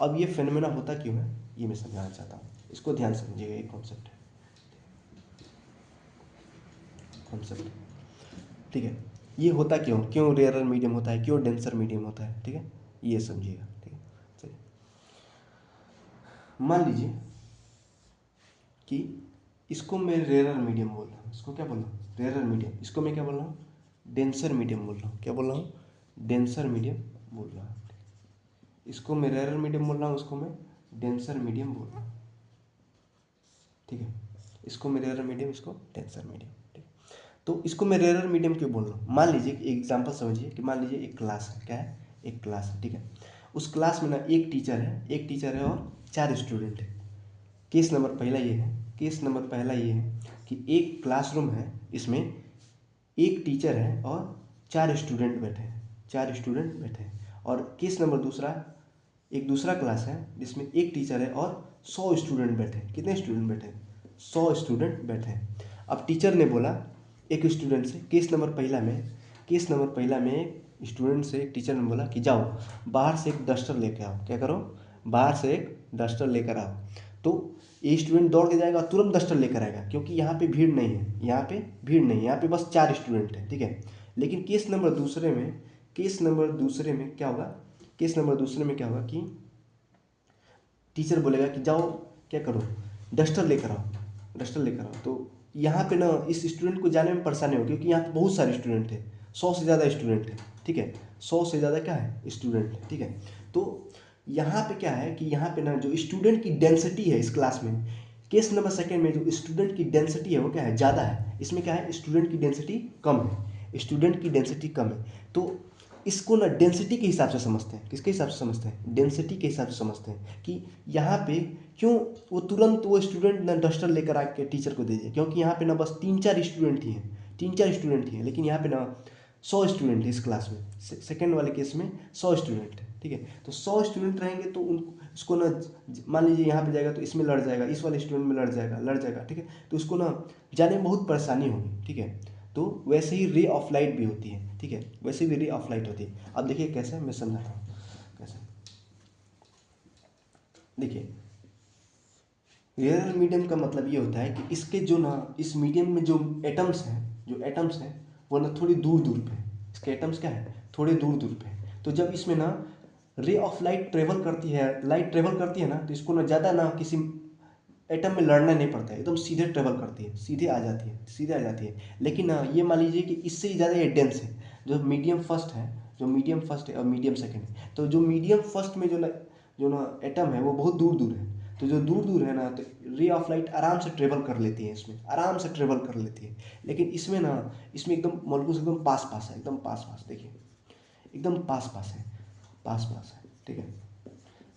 अब ये फेनोमेना होता क्यों है ये मैं समझाना चाहता हूँ, इसको ध्यान से समझिएगा। एक कॉन्सेप्ट है, कॉन्सेप्ट, ठीक है। ये होता क्यों, क्यों रेयरर मीडियम होता है, क्यों डेंसर मीडियम होता है, ठीक है, ये समझिएगा, ठीक है। चलिए मान लीजिए कि इसको मैं रेयरर मीडियम बोल रहा हूँ, इसको क्या बोल रहा हूँ, रेयरर मीडियम। इसको मैं क्या बोल रहा हूँ, डेंसर मीडियम बोल रहा हूँ। क्या बोल रहा हूँ, डेंसर मीडियम बोल रहा हूँ। इसको मैं रेयरर मीडियम बोल रहा हूँ, उसको मैं डेंसर मीडियम बोल रहा हूँ, ठीक है। इसको मैं रेयरर मीडियम, इसको डेंसर मीडियम, ठीक है। तो इसको मैं रेयरर मीडियम क्यों बोल रहा हूँ, मान लीजिए एक एग्जाम्पल समझिए कि मान लीजिए एक क्लास है, क्या है, एक क्लास है, ठीक है। उस क्लास में ना एक टीचर है, एक टीचर है और 4 स्टूडेंट है। केस नंबर पहला ये है, केस नंबर पहला ये है कि एक क्लासरूम है, इसमें एक टीचर है और 4 स्टूडेंट बैठे हैं, 4 स्टूडेंट बैठे हैं। और केस नंबर दूसरा, एक दूसरा क्लास है जिसमें एक टीचर है और 100 स्टूडेंट बैठे हैं। कितने स्टूडेंट बैठे हैं? 100 स्टूडेंट बैठे हैं। अब टीचर ने बोला एक स्टूडेंट से, केस नंबर पहला में एक स्टूडेंट से टीचर ने बोला कि जाओ बाहर से एक डस्टर लेकर आओ। क्या करो? बाहर से एक डस्टर लेकर आओ। तो ये स्टूडेंट दौड़ के जाएगा, तुरंत डस्टर लेकर आएगा, क्योंकि यहाँ पे भीड़ नहीं है, यहाँ पे बस 4 स्टूडेंट हैं, ठीक है। लेकिन केस नंबर दूसरे में क्या होगा? केस नंबर दूसरे में क्या होगा कि टीचर बोलेगा कि जाओ क्या करो, डस्टर लेकर आओ। तो यहाँ पे ना इस स्टूडेंट को जाने में परेशानी होगी, क्योंकि यहाँ पे बहुत सारे स्टूडेंट हैं, 100 से ज़्यादा स्टूडेंट है, ठीक है। 100 से ज़्यादा क्या है? स्टूडेंट है, ठीक है। तो यहाँ पे क्या है कि यहाँ पे ना जो स्टूडेंट की डेंसिटी है इस क्लास में, केस नंबर सेकेंड में जो स्टूडेंट की डेंसिटी है वो क्या है? ज़्यादा है। इसमें क्या है? स्टूडेंट की डेंसिटी कम है। तो इसको ना डेंसिटी के हिसाब से समझते हैं। किसके हिसाब से समझते हैं? डेंसिटी के हिसाब से समझते हैं कि यहाँ पे क्यों वो तुरंत वो स्टूडेंट ना डस्टर लेकर आके टीचर को दे दिए, क्योंकि यहाँ पे ना बस 3-4 स्टूडेंट ही हैं, लेकिन यहाँ पे ना 100 स्टूडेंट है इस क्लास में। सेकेंड वाले केस में 100 स्टूडेंट है, ठीक है। तो 100 स्टूडेंट रहेंगे तो उसको ना, मान लीजिए यहाँ पे जाएगा तो इसमें लड़ जाएगा, इस वाले स्टूडेंट में लड़ जाएगा, ठीक है। तो उसको ना जाने में बहुत परेशानी होगी, ठीक है। तो वैसे ही रे ऑफ लाइट भी होती है, ठीक है, वैसे भी रे ऑफ लाइट होती है। अब देखिए कैसे, मैं समझाता हूँ कैसे। देखिए रेयर मीडियम का मतलब ये होता है कि इसके जो ना, इस मीडियम में जो एटम्स हैं वो ना थोड़ी दूर पे हैं। इसके एटम्स क्या है? थोड़े दूर पे हैं। तो जब इसमें ना रे ऑफ लाइट ट्रेवल करती है ना, तो इसको ना ज़्यादा ना किसी एटम में लड़ना नहीं पड़ता है, एकदम सीधे ट्रेवल करती है, सीधे आ जाती है। लेकिन ना ये मान लीजिए कि इससे ही ज़्यादा ये डेंस है, जो मीडियम फर्स्ट है और मीडियम सेकेंड है। तो जो मीडियम फर्स्ट में जो ना एटम है वो बहुत दूर है। तो जो दूर है ना, तो रे ऑफ लाइट आराम से ट्रेवल कर लेती है, इसमें आराम से ट्रेवल कर लेती है। लेकिन इसमें ना, इसमें एकदम मॉलिक्यूल्स एकदम पास है, एकदम पास। देखिए एकदम पास है, ठीक है।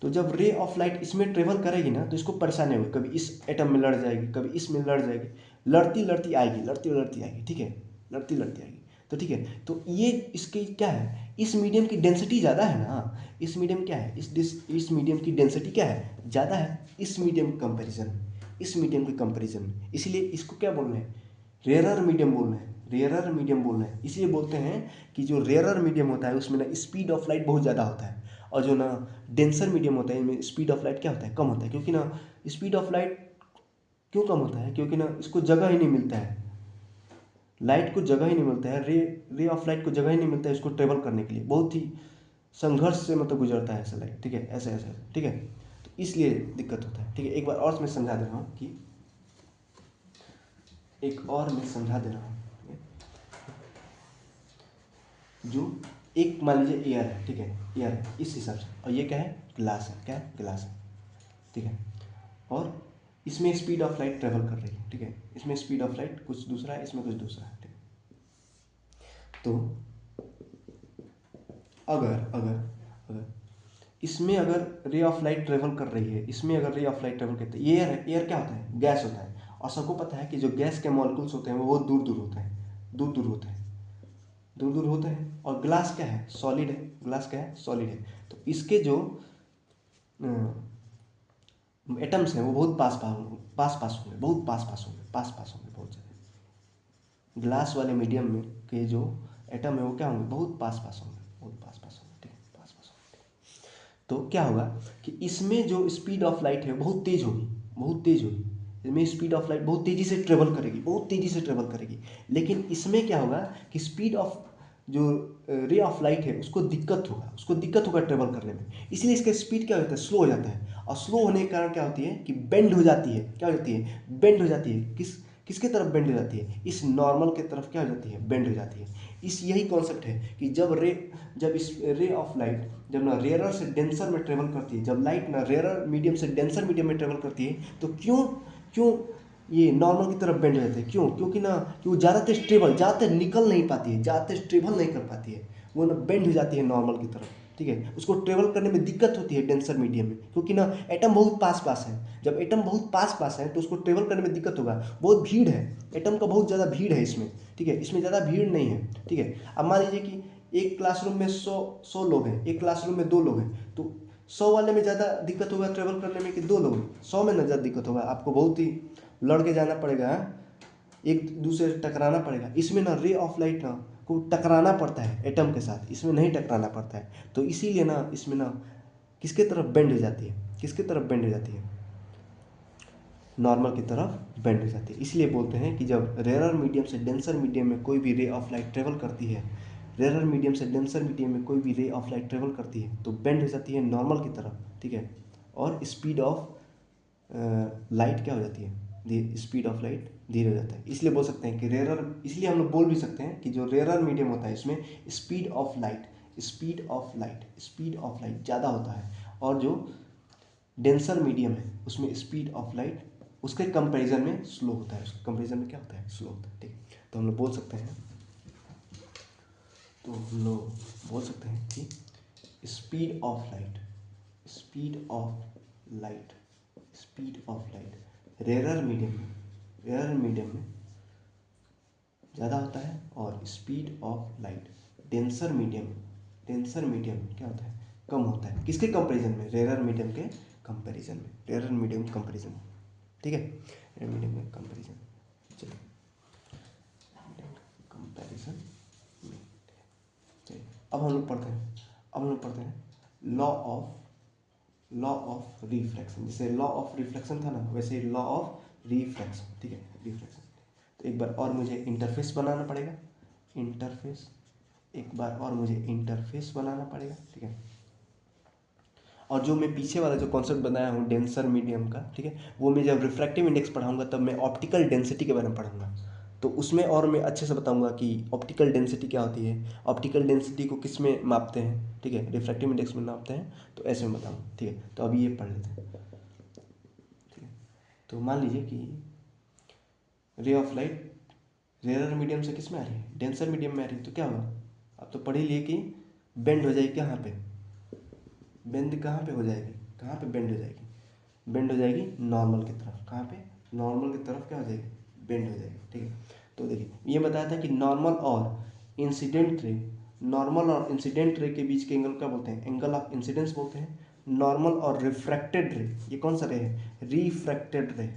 तो जब रे ऑफ लाइट इसमें ट्रेवल करेगी ना, तो इसको परेशानी होगी, कभी इस एटम में लड़ जाएगी, कभी इसमें लड़ जाएगी, लड़ती आएगी, ठीक है, लड़ती आएगी। तो ठीक है, तो ये इसकी क्या है? इस मीडियम की डेंसिटी ज़्यादा है ना, इस मीडियम क्या है, इस मीडियम की डेंसिटी क्या है? ज़्यादा है इस मीडियम के कंपेरिजन में। इसलिए इसको क्या बोल रहे हैं? रेयरर मीडियम बोल रहे हैं। इसलिए बोलते हैं कि जो रेयरर मीडियम होता है उसमें ना स्पीड ऑफ लाइट बहुत ज़्यादा होता है, और जो ना डेंसर मीडियम होता है इनमें स्पीड ऑफ लाइट क्या होता है? कम होता है। क्योंकि ना स्पीड ऑफ लाइट क्यों कम होता है? क्योंकि ना इसको जगह ही नहीं मिलता है, लाइट को जगह ही नहीं मिलता है, रे ऑफ लाइट को जगह ही नहीं मिलता है इसको ट्रेवल करने के लिए। बहुत ही संघर्ष से मतलब गुजरता है ऐसा लाइट, ठीक है, ऐसे, ठीक है। तो इसलिए दिक्कत होता है, ठीक है। एक बार और मैं समझा दे रहा हूँ कि जो एक मान लीजिए एयर है, ठीक है, एयर है इस हिसाब से, और ये क्या है? ग्लास है। क्या है? ग्लास है, ठीक है। और इसमें स्पीड ऑफ लाइट ट्रेवल कर रही है, ठीक है, इसमें स्पीड ऑफ लाइट कुछ दूसरा है, इसमें कुछ दूसरा है, ठीक है। तो अगर इसमें अगर रे ऑफ लाइट ट्रेवल कर रही है, इसमें अगर रे ऑफ लाइट ट्रेवल करती है, एयर क्या होता है? गैस होता है। और सबको पता है कि जो गैस के मॉलिक्यूल्स होते हैं वो बहुत दूर होते हैं, दूर होते हैं। और ग्लास क्या है? सॉलिड है, सॉलिड है। तो इसके जो एटम्स हैं वो बहुत पास होंगे, बहुत ज़्यादा। ग्लास वाले मीडियम में के जो एटम है वो क्या होंगे? बहुत पास होंगे, ठीक है, पास होंगे। तो क्या होगा कि इसमें जो स्पीड ऑफ लाइट है बहुत तेज होगी। इसमें स्पीड ऑफ लाइट बहुत तेज़ी से ट्रेवल करेगी, लेकिन इसमें क्या होगा कि स्पीड ऑफ जो रे ऑफ लाइट है उसको दिक्कत होगा ट्रेवल करने में। इसलिए इसका स्पीड क्या होता है? स्लो हो जाता है। और स्लो होने के कारण क्या होती है कि बेंड हो जाती है। क्या हो जाती है? बेंड हो जाती है। किसके तरफ बेंड हो जाती है? इस नॉर्मल के तरफ क्या हो जाती है? बेंड हो जाती है। यही कॉन्सेप्ट है कि जब इस रे ऑफ लाइट जब ना रेयरर से डेंसर में ट्रेवल करती है, जब लाइट ना रेयरर मीडियम से डेंसर मीडियम में ट्रेवल करती है, तो क्यों ये नॉर्मल की तरफ बेंड हो जाते हैं? क्योंकि वो ज़्यादातर निकल नहीं पाती है, ज़्यादातर ट्रेवल नहीं कर पाती है, वो ना बेंड हो जाती है नॉर्मल की तरफ, ठीक है, उसको ट्रेवल करने में दिक्कत होती है डेंसर मीडियम में, क्योंकि ना एटम बहुत पास पास है। जब एटम बहुत पास पास है तो उसको ट्रेवल करने में दिक्कत होगा, बहुत भीड़ है, एटम का बहुत ज़्यादा भीड़ है इसमें, ठीक है, इसमें ज़्यादा भीड़ नहीं है, ठीक है। अब मान लीजिए कि एक क्लासरूम में 100 लोग हैं, एक क्लासरूम में 2 लोग हैं, तो 100 वाले में ज़्यादा दिक्कत होगा ट्रेवल करने में कि 2 लोग हैं? 100 में ना ज़्यादा दिक्कत होगा, आपको बहुत ही लड़ के जाना पड़ेगा, एक दूसरे से टकराना पड़ेगा। इसमें ना रे ऑफ लाइट ना को टकराना पड़ता है एटम के साथ, इसमें नहीं टकराना पड़ता है, तो इसीलिए ना इसमें ना किसके तरफ बेंड हो जाती है, किसके तरफ बेंड हो जाती है, नॉर्मल की तरफ बेंड हो जाती है। इसलिए बोलते हैं कि जब रेयरर मीडियम से डेंसर मीडियम में कोई भी रे ऑफ लाइट ट्रेवल करती है, रेयरर मीडियम से डेंसर मीडियम में कोई भी रे ऑफ लाइट ट्रेवल करती है तो बेंड हो जाती है नॉर्मल की तरफ, ठीक है, और स्पीड ऑफ लाइट क्या हो जाती है, स्पीड ऑफ लाइट धीरे हो जाता है। इसलिए बोल सकते हैं कि रेयरर, इसलिए हम लोग बोल भी सकते हैं कि जो रेयरर मीडियम होता है इसमें speed of light, speed of light, speed of light ज़्यादा होता है, और जो डेंसर मीडियम है उसमें स्पीड ऑफ लाइट उसके कंपैरिजन में स्लो होता है, उसके कंपैरिजन में क्या होता है, स्लो होता है, ठीक है। तो हम लोग बोल सकते हैं, तो हम लोग बोल सकते हैं कि speed of light, speed of light, speed of light rarer medium में, रेयरर मीडियम में ज़्यादा होता है, और speed of light denser medium, denser medium में क्या होता है, कम होता है। किसके कंपैरिजन में, रेयरर मीडियम के कंपैरिजन में, रेयरर मीडियम कंपैरिजन में, ठीक है, रेयरर मीडियम के कंपैरिजन। चलिए कंपैरिजन में, चलिए अब हम लोग पढ़ते हैं, अब हम लोग पढ़ते हैं लॉ ऑफ रिफ्लेक्शन। जैसे लॉ ऑफ रिफ्लेक्शन था ना, वैसे लॉ ऑफ रिफ्लेक्शन, ठीक है, रिफ्लेक्शन। तो एक बार और मुझे इंटरफेस बनाना पड़ेगा, इंटरफेस, एक बार और मुझे इंटरफेस बनाना पड़ेगा, ठीक है। और जो मैं पीछे वाला जो कॉन्सेप्ट बनाया हूँ डेंसर मीडियम का, ठीक है, वो मैं जब रिफ्रैक्टिव इंडेक्स पढ़ाऊंगा तब मैं ऑप्टिकल डेंसिटी के बारे में पढ़ाऊंगा, तो उसमें और मैं अच्छे से बताऊंगा कि ऑप्टिकल डेंसिटी क्या होती है, ऑप्टिकल डेंसिटी को किस में मापते हैं, ठीक है, रिफ्रैक्टिव इंडेक्स में मापते हैं, तो ऐसे में बताऊँगा, ठीक है। तो अभी ये पढ़ लेते हैं, ठीक है। तो मान लीजिए कि ray of light rarer medium से किस में आ रही है, डेंसर मीडियम में आ रही है, तो क्या होगा, आप तो पढ़ ही लिए कि बेंड हो जाएगी, कहाँ पे बेंड, कहाँ पे हो जाएगी, कहाँ पे बेंड हो जाएगी, बेंड हो जाएगी नॉर्मल की तरफ, कहाँ पे, नॉर्मल की तरफ क्या हो जाएगी, बेंड हो जाएगी, ठीक है। तो देखिए ये बताया था कि नॉर्मल और इंसिडेंट रे, नॉर्मल और इंसिडेंट रे के बीच के एंगल क्या बोलते हैं, एंगल ऑफ इंसिडेंस बोलते हैं। नॉर्मल और रिफ्रैक्टेड रे, ये कौन सा रे है, रिफ्रैक्टेड रे,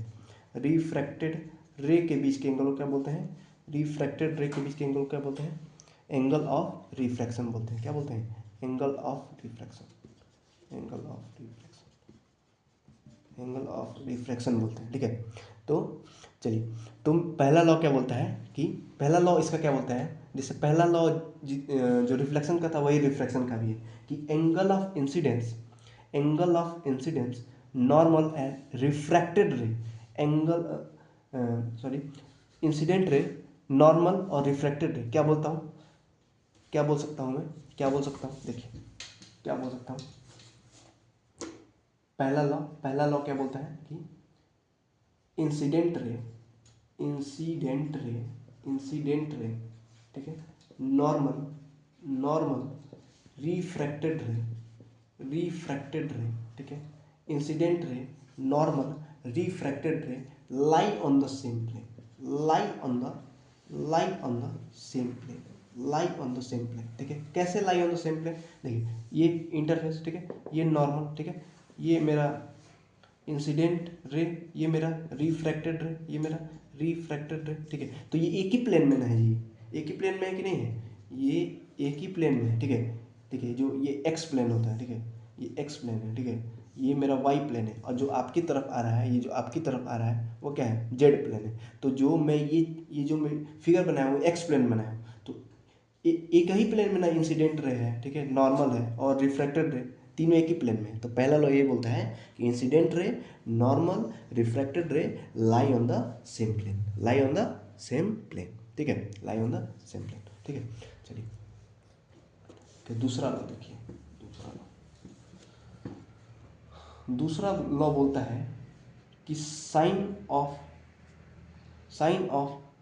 रिफ्रैक्टेड रे के बीच के एंगल को क्या बोलते हैं, रिफ्रैक्टेड रे के बीच के एंगल को क्या बोलते हैं, एंगल ऑफ रिफ्लेक्शन बोलते हैं, क्या बोलते हैं, angle of reflection, angle of reflection, angle of refraction बोलते हैं, ठीक है। तो चलिए, तुम पहला लॉ क्या बोलता है कि पहला लॉ इसका क्या बोलता है, जैसे पहला लॉ जो रिफ्लेक्शन का था वही रिफ्रैक्शन का भी है कि angle of incidence, angle of incidence normal and refracted रे, angle sorry incident ray, normal और रिफ्रैक्टेड रे, क्या बोलता हूँ, क्या बोल सकता हूँ मैं, क्या बोल सकता हूँ, देखिए क्या बोल सकता हूँ, पहला लॉ क्या बोलता है कि incident ray, incident ray, incident ray, ठीक है, normal, normal refracted ray, refracted ray, ठीक है, incident ray, normal refracted ray lie on the same plane, lie on the, lie on the same plane, lie on the same plane, ठीक है। कैसे lie on the same plane, देखिए ये interface, ठीक है, ये नॉर्मल, ठीक है, ये मेरा इंसिडेंट रे, ये मेरा रिफ्रैक्टेड रे, ये मेरा रिफ्रैक्टेड रे, ठीक है। तो ये एक ही प्लेन में ना है, ये एक ही प्लेन में है कि नहीं है, ये एक ही प्लेन में है, ठीक है, ठीक है। जो ये एक्स प्लेन होता है, ठीक है, ये एक्स प्लेन है, ठीक है, ये मेरा वाई प्लेन है, और जो आपकी तरफ आ रहा है, ये जो आपकी तरफ आ रहा है वो क्या है, जेड प्लेन है। तो जो मैं ये जो मैं फिगर बनाया हूँ एक्स प्लेन बनाया हूँ, तो एक ही प्लेन में ना इंसिडेंट रे है, ठीक है, नॉर्मल है और रिफ्रैक्टेड रे, तीनों एक ही प्लेन में है। तो पहला लॉ ये बोलता है कि incident ray, normal, refracted ray lie on the same plane, lie on the same plane, ठीक है, lie on the same plane, ठीक है। चलिए फिर दूसरा लॉ देखिए, दूसरा लॉ बोलता है कि sine of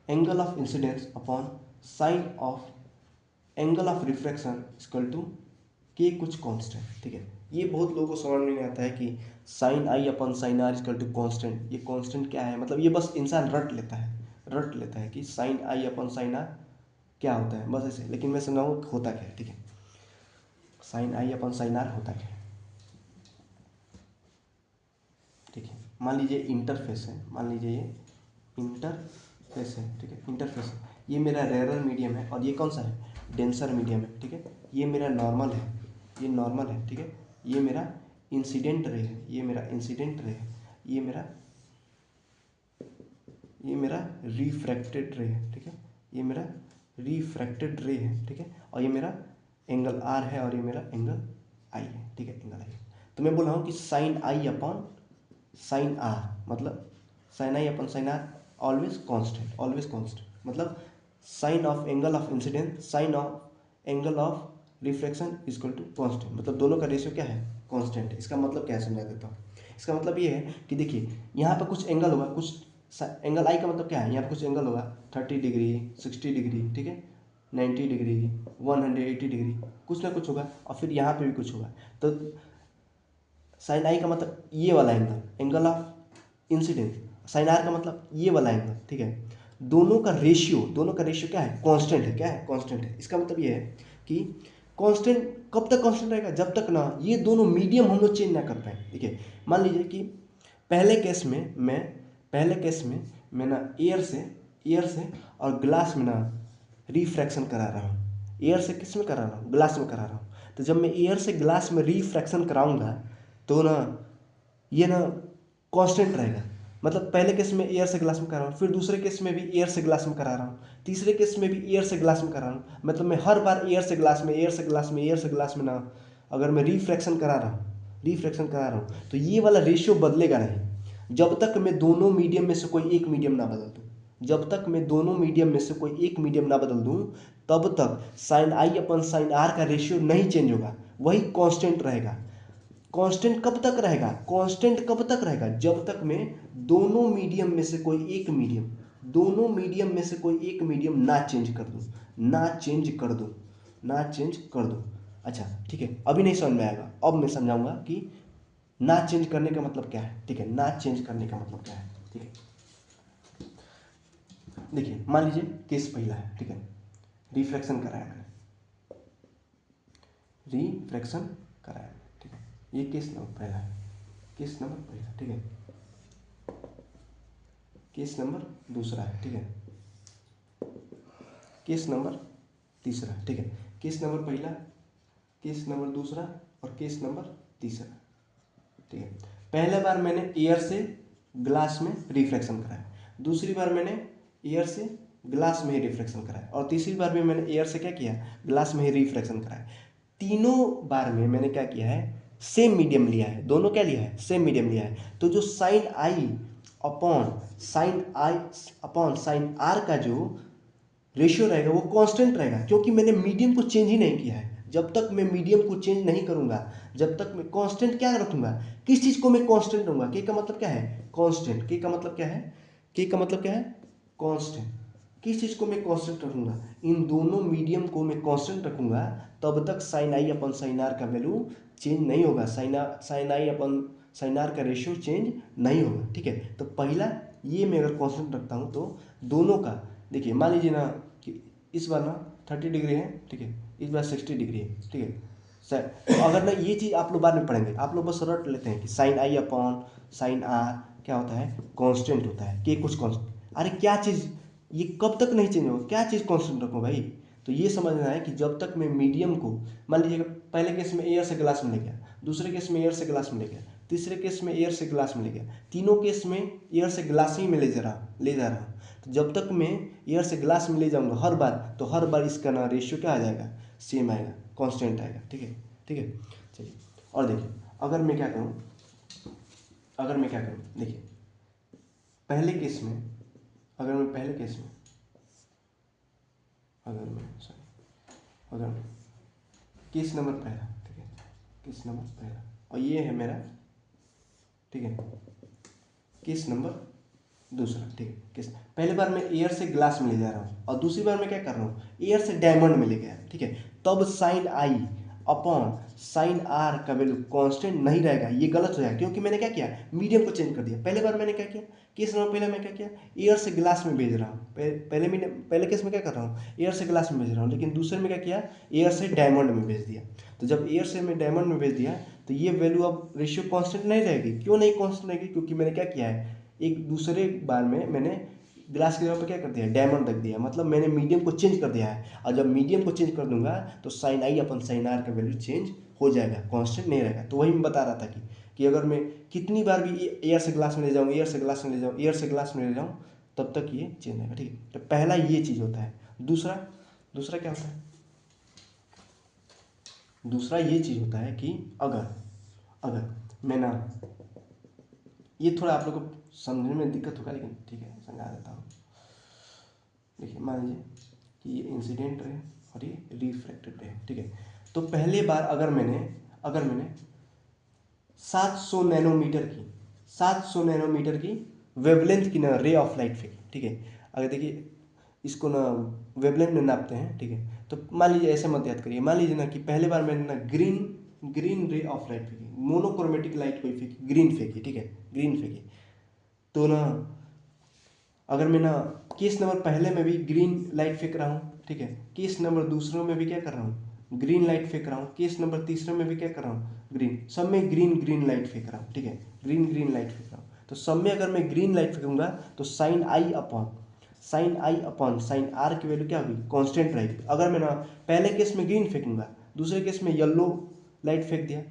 angle of incidence upon sine of angle of refraction equal to के कुछ कांस्टेंट, ठीक है। ये बहुत लोगों को समझ में नहीं आता है कि sine I upon sine R equal to constant, ये कांस्टेंट क्या है, मतलब ये बस इंसान रट लेता है कि साइन आई अपन साइन आर क्या होता है, बस ऐसे। लेकिन मैं समझाऊँ होता क्या है, ठीक है। साइन आई अपन साइन आर होता क्या है, ठीक है। मान लीजिए इंटरफेस है, मान लीजिए ये इंटरफेस है, ठीक है, इंटरफेस है। ये मेरा रेरर मीडियम है और ये कौन सा है, डेंसर मीडियम है, ठीक है। ये मेरा नॉर्मल है, ये नॉर्मल है, ठीक है। ये मेरा इंसिडेंट रे है, ये मेरा इंसिडेंट रे है, ये मेरा रिफ्रैक्टेड रे है, ठीक है। ये मेरा रिफ्रैक्टेड रे है, ठीक है। और ये मेरा एंगल आर है और ये मेरा एंगल आई है, ठीक है, एंगल आई है। तो मैं बोल रहा हूँ कि साइन आई अपॉन साइन आर, मतलब साइन आई upon sine r always constant, always constant. मतलब sine of angle of incident sine of angle of reflection equal to constant, मतलब दोनों का रेशियो क्या है, कांस्टेंट है। इसका मतलब क्या है समझा देता हूँ। इसका मतलब ये है कि देखिए यहाँ पर कुछ एंगल होगा, कुछ एंगल आई का मतलब क्या है, यहाँ पर कुछ एंगल होगा 30 डिग्री 60 डिग्री, ठीक है, 90 डिग्री 180 डिग्री, कुछ ना कुछ होगा। और फिर यहाँ पे भी कुछ होगा। तो साइन आई का मतलब ये वाला angle, angle of incident. Sine R का मतलब ये वाला एंगल, ठीक है। दोनों का रेशियो क्या है, कांस्टेंट है, क्या है, कांस्टेंट है। इसका मतलब ये है कि कांस्टेंट कब तक कांस्टेंट रहेगा, जब तक ना ये दोनों मीडियम हम लोग चेंज ना कर पाए। देखिए मान लीजिए कि पहले केस में मैं ना एयर से और ग्लास में ना रिफ्रैक्शन करा रहा हूँ। एयर से किस में करा रहा हूँ, ग्लास में करा रहा हूँ। तो जब मैं एयर से ग्लास में रिफ्रैक्शन कराऊंगा तो ना ये ना कांस्टेंट रहेगा। मतलब पहले केस में एयर से ग्लास में करा रहा हूँ, फिर दूसरे केस में भी एयर से ग्लास में करा रहा हूँ, तीसरे केस में भी एयर से ग्लास में करा रहा हूँ। मतलब मैं हर बार एयर से ग्लास में ना अगर मैं रिफ्रैक्शन करा रहा हूँ तो ये वाला रेशियो बदलेगा नहीं जब तक मैं दोनों मीडियम में से कोई एक मीडियम ना बदल दूँ। जब तक मैं दोनों मीडियम में से कोई एक मीडियम ना बदल दूँ तब तक साइन आई अपन साइन आर का रेशियो नहीं चेंज होगा, वही कांस्टेंट रहेगा। कांस्टेंट कब तक रहेगा, कांस्टेंट कब तक रहेगा, जब तक मैं दोनों मीडियम में से कोई एक मीडियम ना चेंज कर दूं। अच्छा ठीक है, अभी नहीं समझ में आएगा, अब मैं समझाऊंगा कि ना चेंज करने का मतलब क्या है, ठीक है, ना चेंज करने का मतलब क्या है, ठीक है। देखिए मान लीजिए केस पहला है, ठीक है, रिफ्रैक्शन कराया मैंने, ठीक है। ये केस नंबर पहला है, ठीक है। केस नंबर दूसरा है, ठीक है। केस नंबर तीसरा, ठीक है। केस नंबर पहला, केस नंबर दूसरा और केस नंबर तीसरा, ठीक है। पहले बार मैंने एयर से ग्लास में रिफ्रैक्शन कराया, दूसरी बार मैंने एयर से ग्लास में ही रिफ्रैक्शन कराया और तीसरी बार भी मैंने एयर से क्या किया, ग्लास में ही रिफ्रैक्शन कराया। तीनों बार में मैंने क्या किया है, सेम मीडियम लिया है, दोनों क्या लिया है, सेम मीडियम लिया है। तो जो अपॉन साइन आर का जो रेशियो रहेगा वो कांस्टेंट रहेगा, क्योंकि मैंने मीडियम को चेंज ही नहीं किया है। जब तक मैं मीडियम को चेंज नहीं करूंगा, जब तक मैं कांस्टेंट क्या रखूंगा, किस चीज को मैं कांस्टेंट रहूंगा, के का मतलब क्या है, कांस्टेंट। के का मतलब क्या है, कांस्टेंट। किस चीज को मैं कांस्टेंट रखूंगा, इन दोनों मीडियम को मैं कांस्टेंट रखूंगा, तब तक साइन आई अपन साइन आर का वैल्यू चेंज नहीं होगा, साइन आई अपन साइन आर का रेशियो चेंज नहीं होगा, ठीक है। तो पहला ये मैं अगर कांस्टेंट रखता हूँ तो दोनों का, देखिए मान लीजिए ना कि इस बार ना 30 डिग्री है, ठीक है, इस बार 60 डिग्री है, ठीक है सर। तो अगर ना ये चीज़ आप लोग बाद में पढ़ेंगे, आप लोग बस रट लेते हैं कि साइन आई अपॉन साइन आर क्या होता है, कांस्टेंट होता है, कि कुछ कांस्टेंट। अरे क्या चीज़, ये कब तक नहीं चेंज होगा, क्या चीज़ कांस्टेंट रखूँ भाई। तो ये समझना है कि जब तक मैं मीडियम को, मान लीजिए पहले केस में एयर से ग्लास में ले गया, दूसरे केस में एयर से ग्लास में ले गया, तीसरे केस में एयर से ग्लास में ले गया, तीनों केस में एयर से ग्लास ही में ले जा रहा हूँ। तो जब तक मैं एयर से ग्लास में ले जाऊंगा हर बार, तो हर बार इसका ना रेशियो क्या आ जाएगा, सेम आएगा, कांस्टेंट आएगा, ठीक है, ठीक है। चलिए और देखिए, अगर मैं क्या करूँ, देखिए पहले केस में, अगर मैं केस नंबर पहला, ठीक है, केस नंबर पहला, और ये है मेरा, ठीक है, केस नंबर दूसरा, ठीक है। केस पहले बार मैं एयर से ग्लास में ले जा रहा हूँ और दूसरी बार मैं क्या कर रहा हूँ, एयर से डायमंड में ले गया, ठीक है। तब साइन आई अपॉन साइन आर का वैल्यू कांस्टेंट नहीं रहेगा, ये गलत हो जाएगा क्योंकि मैंने क्या किया, मीडियम को चेंज कर दिया। पहले बार मैंने क्या किया, केस नंबर पहले मैं क्या किया, एयर से ग्लास में भेज रहा हूँ, पहले केस में क्या कर रहा हूँ, एयर से ग्लास में भेज रहा हूँ, लेकिन दूसरे में क्या किया, एयर से डायमंड में भेज दिया। तो जब एयर से मैं डायमंड में भेज दिया तो ये वैल्यू अब रेशियो कांस्टेंट नहीं रहेगी। क्यों नहीं कांस्टेंट रहेगी, क्योंकि मैंने क्या किया है, एक दूसरे बार में मैंने ग्लास की जगह पे क्या कर दिया, डायमंड रख दिया, मतलब मैंने मीडियम को चेंज कर दिया है। और जब मीडियम को चेंज कर दूंगा तो साइन आई अपन साइन आर का वैल्यू चेंज हो जाएगा, कांस्टेंट नहीं रहेगा। तो वही मैं बता रहा था कि अगर मैं कितनी बार भी एयर से ग्लास में ले जाऊँ, एयर से ग्लास में ले जाऊँ, एयर से ग्लास में ले जाऊँ, तब तक ये चेंज रहेगा। ठीक है, तो पहला ये चीज़ होता है। दूसरा क्या होता है, दूसरा ये चीज़ होता है कि अगर मैं ना, ये थोड़ा आप लोग को समझने में दिक्कत होगा, लेकिन ठीक है समझा देता हूँ। देखिए मान लीजिए कि ये इंसिडेंट रे और ये रिफ्रैक्टेड रे, ठीक है। तो पहले बार अगर मैंने 700 नैनोमीटर की वेवलेंथ की ना रे ऑफ लाइट फेंकी, ठीक है। अगर देखिए इसको ना वेवलेंथ में नापते हैं, ठीक है। तो मान लीजिए, ऐसे मत याद करिए, मान लीजिए ना कि पहले बार मैंने ना ग्रीन रे ऑफ लाइट फेंकी, मोनोक्रोमेटिक लाइट कोई फेंकी, ग्रीन फेंकी, ठीक है, ग्रीन फेंकी। तो ना अगर मैं ना केस नंबर पहले में भी ग्रीन लाइट फेंक रहा हूँ, ठीक है, केस नंबर दूसरों में भी क्या कर रहा हूँ, ग्रीन लाइट फेंक रहा हूँ, केस नंबर तीसरे में भी क्या कर रहा हूँ, ग्रीन, सब में ग्रीन लाइट फेंक रहा हूँ, ठीक है, ग्रीन लाइट फेंक रहा हूँ। तो सब में अगर मैं ग्रीन लाइट फेंकूंगा तो sine I upon sine are की वैल्यू क्या होगी, कांस्टेंट रहेगी। अगर मैं ना पहले केस में ग्रीन फेंकूंगा, दूसरे केस में येलो लाइट फेंक दिया,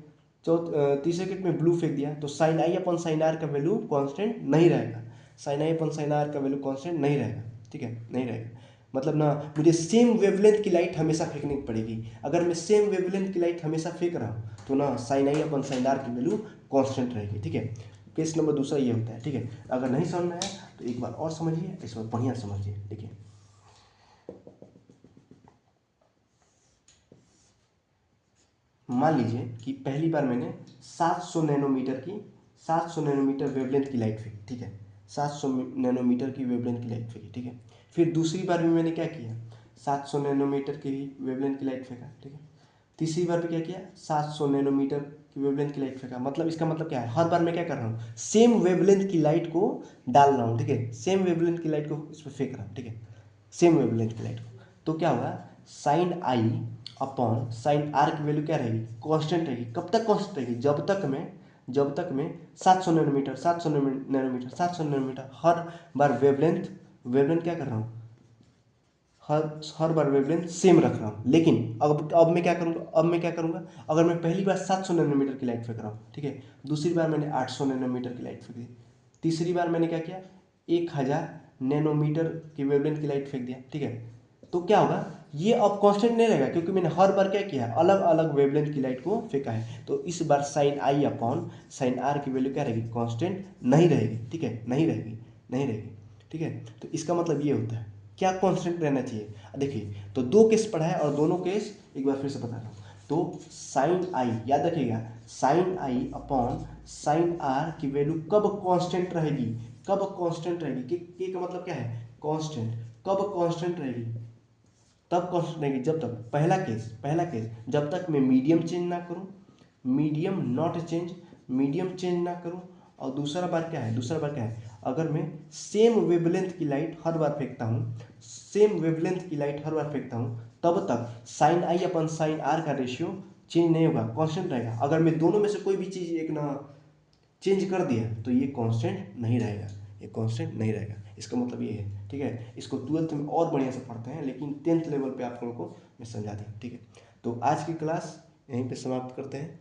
तीसरे केस में ब्लू फेंक दिया, तो साइन आई अपॉन साइन आर का वैल्यू कांस्टेंट नहीं रहेगा, साइन आई अपॉन साइन आर का वैल्यू कांस्टेंट नहीं रहेगा, ठीक है, नहीं रहेगा। मतलब ना मुझे सेम वेवलेंथ की लाइट हमेशा फेंकनी पड़ेगी। अगर मैं सेम वेवलेंथ की लाइट हमेशा फेंक रहा हूँ तो ना sine I upon sine are की वैल्यू कांस्टेंट रहेगी, ठीक है। केस नंबर दूसरा ये होता है, ठीक है। अगर नहीं समझ में आया तो एक बार और समझिए, इस बार बढ़िया समझिए। देखिए मान लीजिए कि पहली बार मैंने 700 नैनोमीटर वेवलेंथ की लाइट फेंकी, ठीक है, 700 नैनोमीटर की वेवलेंथ की लाइट फेंकी, ठीक है। फिर दूसरी बार भी मैंने क्या किया, 700 नैनोमीटर की वेवलेंथ की लाइट फेंका, ठीक है। तीसरी बार भी क्या किया, 700 नैनोमीटर की वेवलेंथ की लाइट फेंका। मतलब इसका मतलब क्या है, हर बार मैं क्या कर रहा हूँ, सेम वेवलेंथ की लाइट को डाल रहा हूँ, ठीक है, सेम वेवलेंथ की लाइट को इस पर फेंक रहा हूँ, ठीक है, सेम वेवलेंथ की लाइट को। तो क्या होगा, sine I upon sine are की वैल्यू क्या रहेगी, कांस्टेंट रहेगी। कब तक कांस्टेंट रहेगी, जब तक मैं 700 नैनोमीटर हर बार वेवलेंथ क्या कर रहा हूँ, हर बार वेवलेंथ सेम रख रहा हूँ। लेकिन अब मैं क्या करूँगा, अगर मैं पहली बार 700 नैनोमीटर की लाइट फेंक रहा हूँ, ठीक है, दूसरी बार मैंने 800 नैनोमीटर की लाइट फेंक दी, तीसरी बार मैंने क्या किया, 1000 नैनोमीटर की वेवलेंथ की लाइट फेंक दिया, ठीक है। तो क्या होगा, ये अब कांस्टेंट नहीं रहेगा क्योंकि मैंने हर बार क्या किया है, अलग अलग वेवलेंथ की लाइट को फेंका है। तो इस बार sine I upon sine are की वैल्यू क्या रहेगी, कांस्टेंट नहीं रहेगी, ठीक है, नहीं रहेगी, ठीक है। तो इसका मतलब ये होता है, क्या कांस्टेंट रहना चाहिए। देखिए तो दो केस पढ़ा है और दोनों केस एक बार फिर से बता रहा हूँ। तो साइन आई याद रखिएगा, sine I upon sine are की वैल्यू कब कांस्टेंट रहेगी, के का मतलब क्या है, कांस्टेंट। कब कांस्टेंट रहेगी, तब कांस्टेंट रहेगी जब तक, पहला केस जब तक मैं मीडियम चेंज ना करूं, मीडियम चेंज ना करूं। और दूसरा बार क्या है, अगर मैं सेम वेवलेंथ की लाइट हर बार फेंकता हूं, तब तक साइन आई अपन साइन आर का रेशियो चेंज नहीं होगा, कांस्टेंट रहेगा। अगर मैं दोनों में से कोई भी चीज एक ना चेंज कर दिया तो ये कांस्टेंट नहीं रहेगा, इसका मतलब ये है, ठीक है। इसको 12th में और बढ़िया से पढ़ते हैं, लेकिन 10th लेवल पे आप लोगों को मैं समझा दिया, ठीक है। तो आज की क्लास यहीं पे समाप्त करते हैं,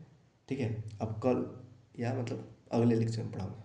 ठीक है। अब कल या मतलब अगले लेक्चर में पढ़ाऊंगा।